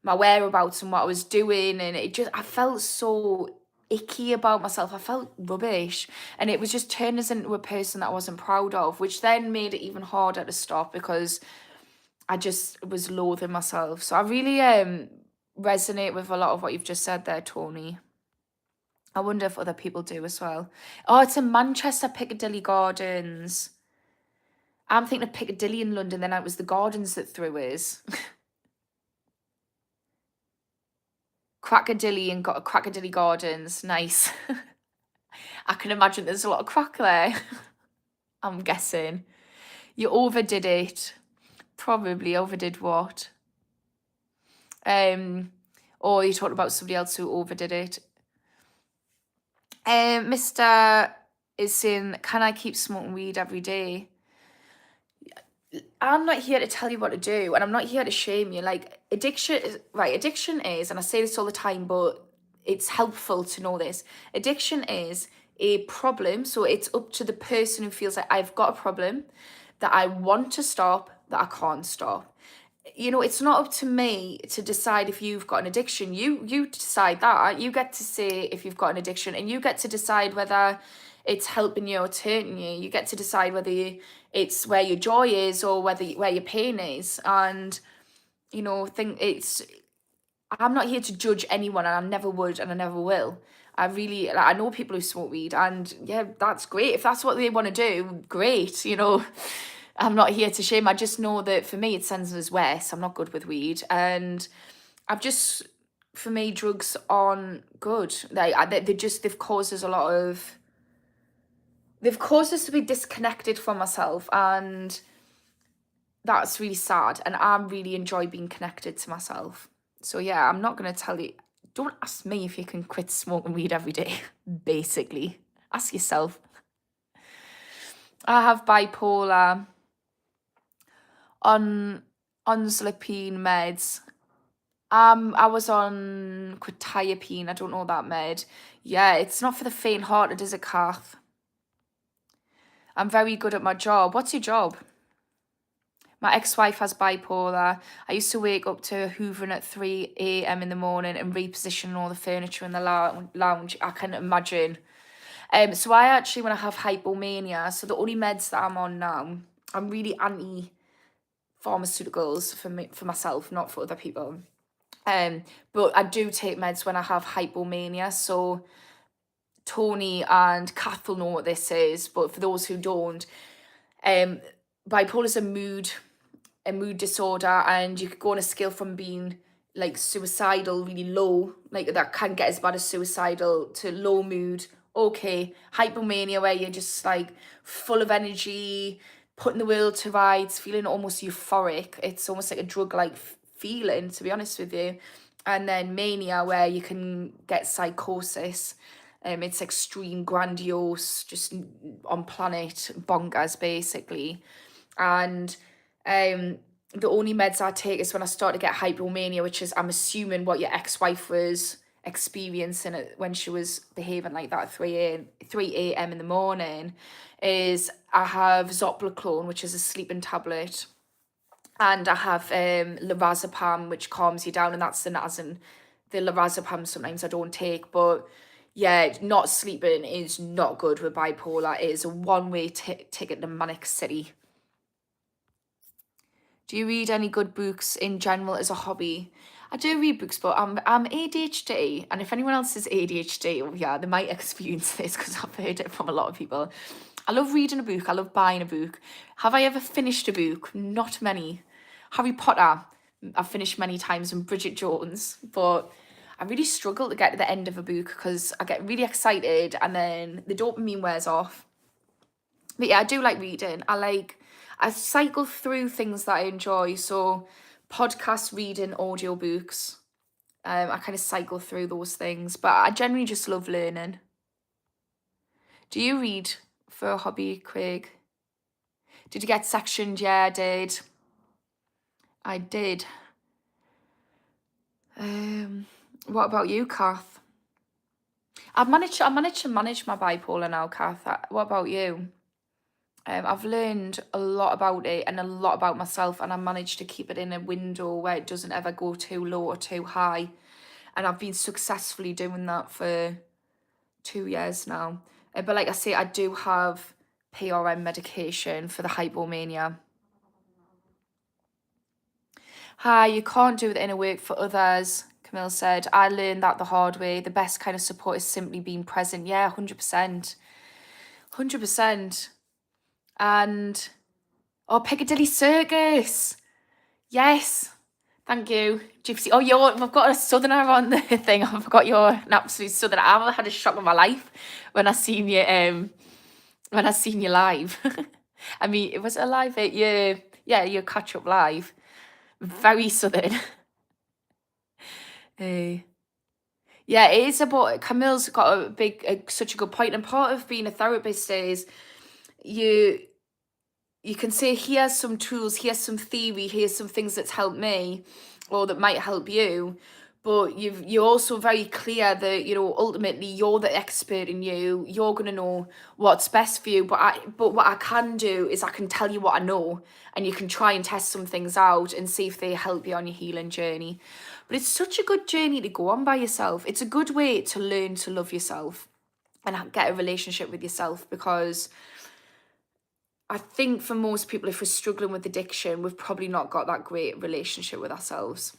my whereabouts and what I was doing, and I felt so icky about myself. I felt rubbish, and it was just turning us into a person that I wasn't proud of, which then made it even harder to stop, because I just was loathing myself. So I really resonate with a lot of what you've just said there, Tony. I wonder if other people do as well. Oh, it's in Manchester, Piccadilly Gardens. I'm thinking of Piccadilly in London, then it was the Gardens that threw us. Crackadilly and got Crackadilly Gardens, nice. I can imagine there's a lot of crack there. I'm guessing. You overdid it. Probably overdid what? Or you talked about somebody else who overdid it. Mr. is saying, can I keep smoking weed every day? I'm not here to tell you what to do, and I'm not here to shame you. Like, addiction is, and I say this all the time, but it's helpful to know this. Addiction is a problem, so it's up to the person who feels like, I've got a problem that I want to stop, that I can't stop. It's not up to me to decide if you've got an addiction. You decide that. You get to say if you've got an addiction, and you get to decide whether it's helping you or it's hurting you. You get to decide whether it's where your joy is or where your pain is. And I'm not here to judge anyone, and I never would, and I never will. I know people who smoke weed, and yeah, that's great. If that's what they want to do, great. I'm not here to shame. I just know that for me, it sends us west. I'm not good with weed, and for me, drugs aren't good. They've caused us they've caused us to be disconnected from ourselves, and that's really sad. And I really enjoy being connected to myself. So yeah, I'm not going to tell you, don't ask me if you can quit smoking weed every day, basically. Ask yourself. I have bipolar, on olanzapine meds. I was on quetiapine. I don't know that med. Yeah, it's not for the faint-hearted, is it, Kath? I'm very good at my job. What's your job? My ex-wife has bipolar. I used to wake up to hoovering at 3 a.m. in the morning and repositioning all the furniture in the lounge. I can imagine. So I actually, when I have hypomania, so the only meds that I'm on now, I'm really anti pharmaceuticals for myself, not for other people. But I do take meds when I have hypomania. So Tony and Kath will know what this is, but for those who don't, bipolar is a mood disorder, and you could go on a scale from being like suicidal, really low, like that can get as bad as suicidal, to low mood, okay, hypomania, where you're just like full of energy, putting the world to rights, feeling almost euphoric. It's almost like a drug-like feeling, to be honest with you. And then mania, where you can get psychosis. It's extreme, grandiose, just on planet bonkers, basically. And the only meds I take is when I start to get hypomania, which is, I'm assuming, what your ex-wife was experiencing it when she was behaving like that at 3 a.m. in the morning, is I have Zopiclone, which is a sleeping tablet, and I have lorazepam, which calms you down, and that's the lorazepam sometimes I don't take. But yeah, not sleeping is not good with bipolar. It is a one-way ticket to Manic City. Do you read any good books in general as a hobby? I do read books, but I'm ADHD, and if anyone else is ADHD, oh yeah, they might experience this because I've heard it from a lot of people. I love reading a book. I love buying a book. Have I ever finished a book? Not many. Harry Potter, I've finished many times, and Bridget Jones, but I really struggle to get to the end of a book because I get really excited and then the dopamine wears off. But yeah, I do like reading. I cycle through things that I enjoy. So podcasts, reading, audiobooks. I kind of cycle through those things, but I generally just love learning. Do you read for a hobby, Craig? Did you get sectioned? Yeah, I did. I did. What about you, Kath? I've managed to manage my bipolar now, Kath. What about you? I've learned a lot about it and a lot about myself, and I managed to keep it in a window where it doesn't ever go too low or too high. And I've been successfully doing that for 2 years now. But like I say, I do have PRM medication for the hypomania. Hi, you can't do the inner work for others, Camille said. I learned that the hard way. The best kind of support is simply being present. Yeah, 100%. 100%. And, oh, Piccadilly Circus. Yes. Thank you, Gypsy. Oh, I've got a southerner on the thing. I forgot you're an absolute southerner. I've had a shock of my life when I seen you live. I mean, it was a live at your catch up live. Very southern. Yeah, it is about, Camille's got such a good point, and part of being a therapist is you can say, here's some tools, here's some theory, here's some things that's helped me or that might help you, but you're also very clear that, ultimately you're the expert in you. You're going to know what's best for you, but what I can do is I can tell you what I know, and you can try and test some things out and see if they help you on your healing journey. But it's such a good journey to go on by yourself. It's a good way to learn to love yourself and get a relationship with yourself, because I think for most people, if we're struggling with addiction, we've probably not got that great relationship with ourselves.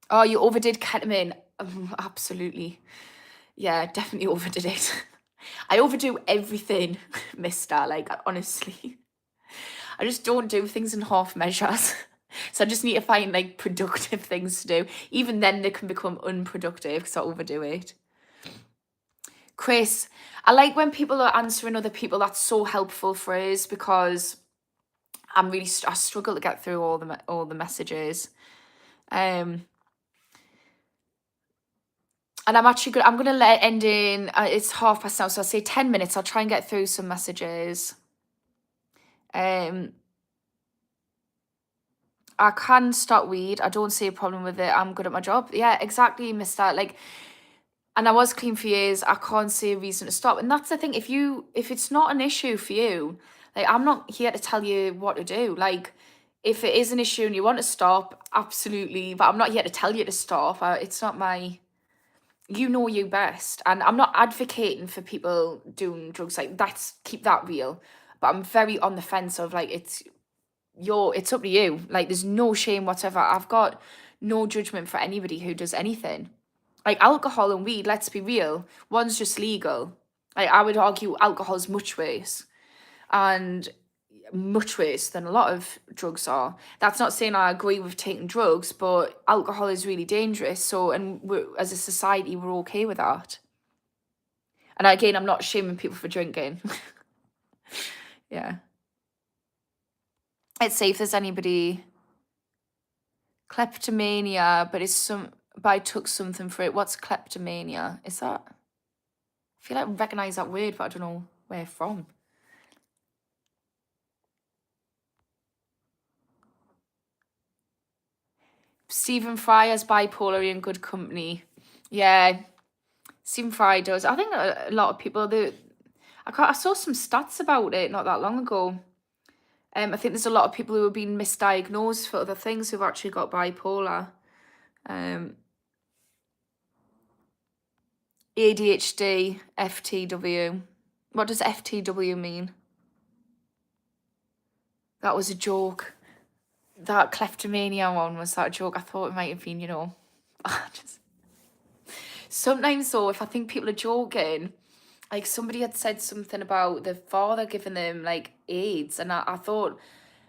Oh, you overdid ketamine. Absolutely. Yeah, definitely overdid it. I overdo everything, mister. Like, honestly. I just don't do things in half measures. So I just need to find like productive things to do. Even then they can become unproductive because I overdo it. Chris, I like when people are answering other people. That's so helpful for us, because I struggle to get through all the messages. And I'm gonna let it end in, it's past now, so I'll say 10 minutes. I'll try and get through some messages. I can start weed. I don't see a problem with it. I'm good at my job. Yeah, exactly, mister. Like, And I was clean for years. I can't see a reason to stop. And that's the thing. If it's not an issue for you, like I'm not here to tell you what to do. Like if it is an issue and you want to stop, absolutely. But I'm not here to tell you to stop. It's not my. You know you best, and I'm not advocating for people doing drugs. Like that's keep that real. But I'm very on the fence of like it's up to you. Like there's no shame whatsoever. I've got no judgment for anybody who does anything. Like alcohol and weed, let's be real, one's just legal. Like I would argue alcohol's much worse, and much worse than a lot of drugs are. That's not saying I agree with taking drugs, but alcohol is really dangerous. So, and as a society, we're okay with that. And again, I'm not shaming people for drinking. Yeah. Let's see if there's anybody. Kleptomania, but I took something for it. What's kleptomania? Is that? I feel like I recognise that word, but I don't know where from. Stephen Fry has bipolar in good company. Yeah, Stephen Fry does. I think a lot of people I saw some stats about it not that long ago. I think there's a lot of people who have been misdiagnosed for other things who've actually got bipolar. ADHD, FTW. What does FTW mean? That was a joke. That kleptomania one was that a joke. I thought it might have been, sometimes though, if I think people are joking, like somebody had said something about the father giving them like AIDS, and I thought,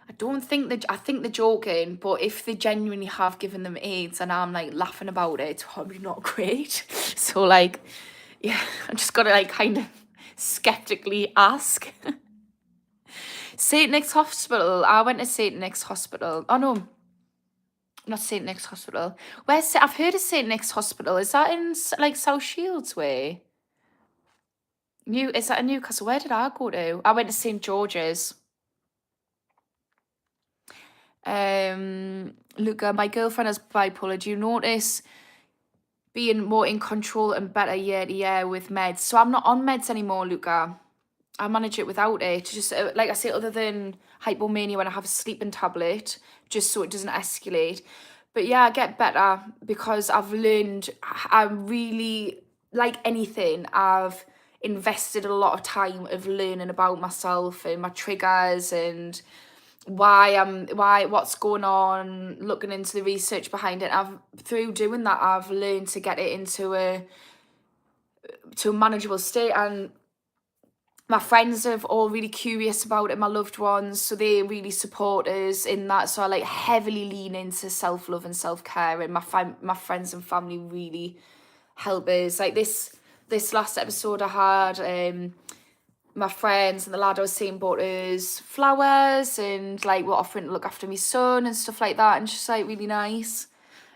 I think they're joking, but if they genuinely have given them AIDS and I'm like laughing about it, it's probably not great. So like, yeah, I just gotta like kind of skeptically ask. St. Nick's Hospital. I went to St. Nick's Hospital. Oh no, not St. Nick's Hospital. I've heard of St. Nick's Hospital. Is that in like South Shields way? Is that in Newcastle? Where did I go to? I went to St. George's. Luca, my girlfriend has bipolar. Do you notice being more in control and better year to year with meds? So I'm not on meds anymore, Luca. I manage it without it. Just like I say, other than hypomania when I have a sleeping tablet, just so it doesn't escalate. But yeah, I get better because I've learned. I really, like anything, I've invested a lot of time of learning about myself and my triggers and what's going on, looking into the research behind it. Through doing that, I've learned to get it into a manageable state, and my friends are all really curious about it, my loved ones, so they really support us in that. So I like heavily lean into self-love and self-care, and my friends and family really help us. Like this last episode I had, my friends and the lad I was seeing bought us flowers and like we're offering to look after my son and stuff like that, and it's just like really nice,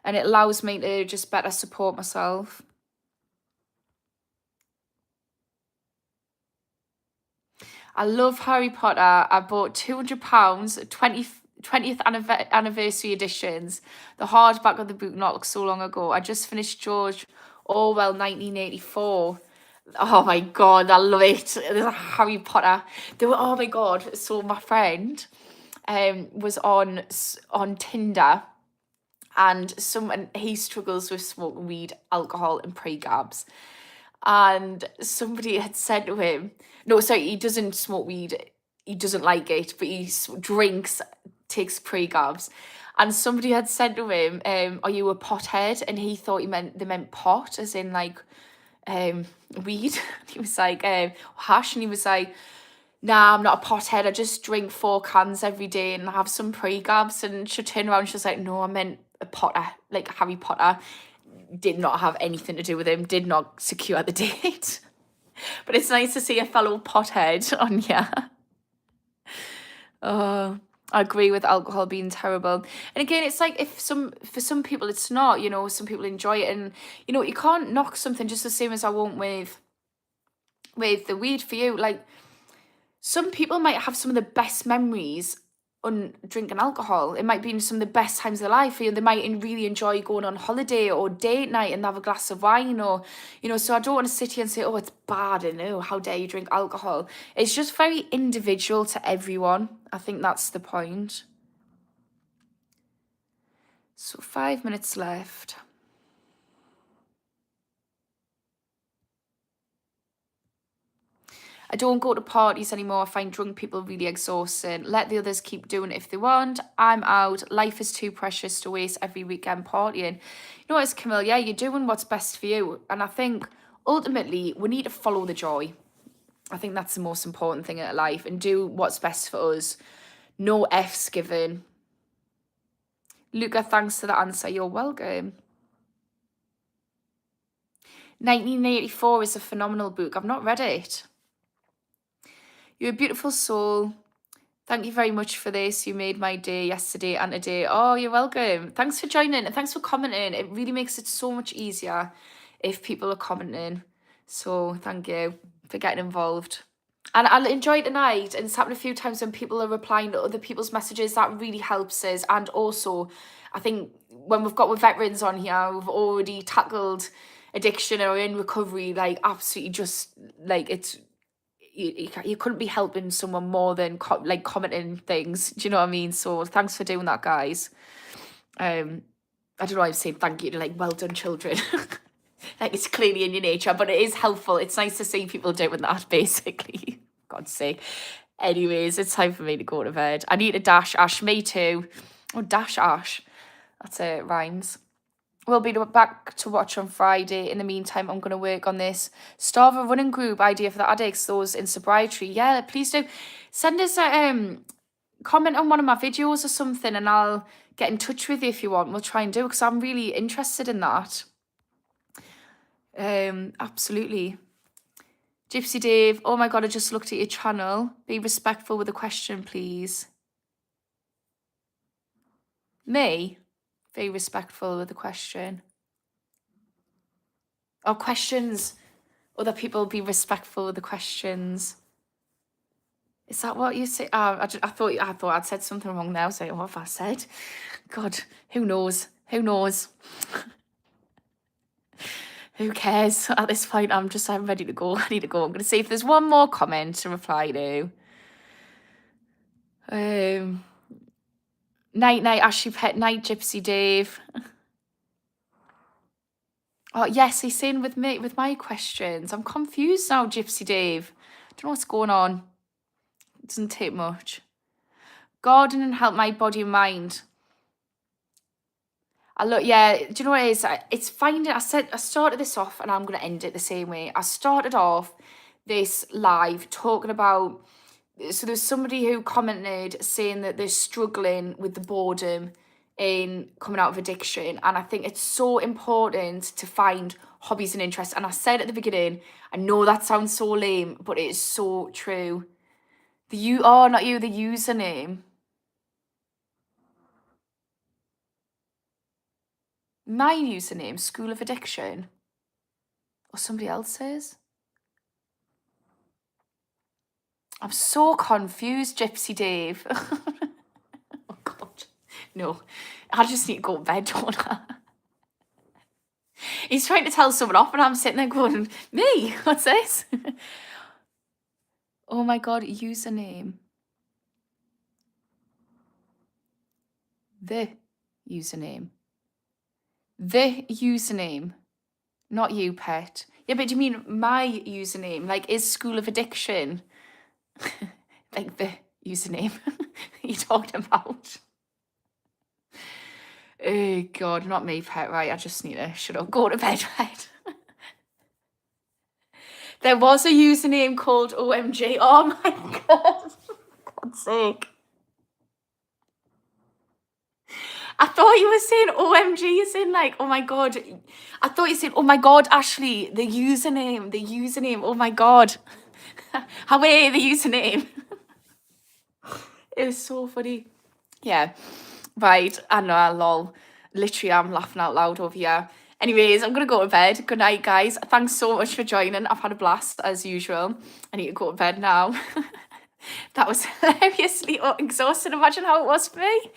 and it allows me to just better support myself. I love Harry Potter. I bought £200, 20th anniversary editions. The hardback of the book not so long ago. I just finished George Orwell 1984. Oh my god, I love it. Harry Potter. Oh my god. So my friend was on Tinder, and he struggles with smoking weed, alcohol, and pre-gabs. And somebody had said to him, no, sorry, he doesn't smoke weed, he doesn't like it, but he drinks, takes pre-gabs. And somebody had said to him, are you a pothead? And he thought they meant pot, as in like weed. He was like, hash, and he was like, nah, I'm not a pothead, I just drink 4 cans every day and have some pre-gabs. And she turned around and she was like, no, I meant a Potter, like Harry Potter. Did not have anything to do with him, did not secure the date. But it's nice to see a fellow pothead on here. Oh, I agree with alcohol being terrible. And again, it's like for some people it's not, some people enjoy it, and you can't knock something, just the same as I won't with the weed for you. Like some people might have some of the best memories drinking alcohol. It might be some of the best times of their life. They might really enjoy going on holiday or date night and have a glass of wine, or, so I don't want to sit here and say, oh, it's bad and oh, how dare you drink alcohol. It's just very individual to everyone. I think that's the point. So 5 minutes left. I don't go to parties anymore. I find drunk people really exhausting. Let the others keep doing it if they want. I'm out. Life is too precious to waste every weekend partying. You know what, it's Camille, yeah, you're doing what's best for you. And I think ultimately we need to follow the joy. I think that's the most important thing in life, and do what's best for us. No F's given. Luca, thanks for the answer. You're welcome. 1984 is a phenomenal book. I've not read it. You're a beautiful soul. Thank you very much for this. You made my day yesterday and today. Oh, you're welcome. Thanks for joining and thanks for commenting. It really makes it so much easier if people are commenting. So thank you for getting involved. And I'll enjoy tonight. And it's happened a few times when people are replying to other people's messages. That really helps us. And also, I think when we've got with veterans on here, we've already tackled addiction or in recovery, like absolutely just like it's, you couldn't be helping someone more than commenting things. Do you know what I mean? So thanks for doing that, guys. I don't know why I'm saying thank you to well done, children. Like it's clearly in your nature, but it is helpful. It's nice to see people doing that, basically. God's sake. Anyways, it's time for me to go to bed. I need a dash, Ash. Me too. Oh, dash, Ash. That's it, rhymes. We'll be back to watch on Friday. In the meantime, I'm going to work on this Starva running group idea for the addicts, those in sobriety. Yeah, please do. Send us a comment on one of my videos or something, and I'll get in touch with you if you want. We'll try and do it, because I'm really interested in that. Absolutely. Gypsy Dave, oh my God, I just looked at your channel. Be respectful with the question, please. Me? Very respectful with the question. Oh, questions. Other people be respectful with the questions. Is that what you say? I thought I'd said something wrong there. I was like, what have I said? God, who knows? Who knows? Who cares? At this point, I'm ready to go. I need to go. I'm going to see if there's one more comment to reply to. Night, Ashley Pet, night, Gypsy Dave. Oh, yes, he's saying with my questions. I'm confused now, Gypsy Dave. I don't know what's going on. It doesn't take much. Gardening help my body and mind. Yeah, do you know what it is? It's finding, I started this off and I'm going to end it the same way. I started off this live talking about, so there's somebody who commented saying that they're struggling with the boredom in coming out of addiction. And I think it's so important to find hobbies and interests. And I said at the beginning, I know that sounds so lame, but it is so true. The username. My username, School of Addiction. Or somebody else's. I'm so confused, Gypsy Dave. Oh, God. No, I just need to go to bed, don't I? He's trying to tell someone off and I'm sitting there going, me? What's this? Oh, my God, username. The username. The username. Not you, pet. Yeah, but do you mean my username? Like, is School of Addiction like the username you're talking about? Oh, God, not me, pet. Right, I just need to shut up. Go to bed, right? There was a username called OMG. Oh, my God. For God's sake. I thought you were saying OMG, as in like, oh my God. I thought you said, oh my God, Ashley, the username, oh my God. How are the username? It was so funny. Yeah, right, I know, lol. Literally, I'm laughing out loud over here. Anyways, I'm going to go to bed. Good night, guys. Thanks so much for joining. I've had a blast, as usual. I need to go to bed now. That was hilariously exhausting. Imagine how it was for me.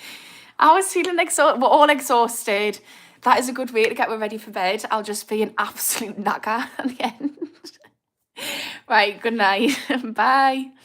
I was feeling exhausted. We're all exhausted. That is a good way to get ready for bed. I'll just be an absolute knackered at the end. Right, good night. Bye.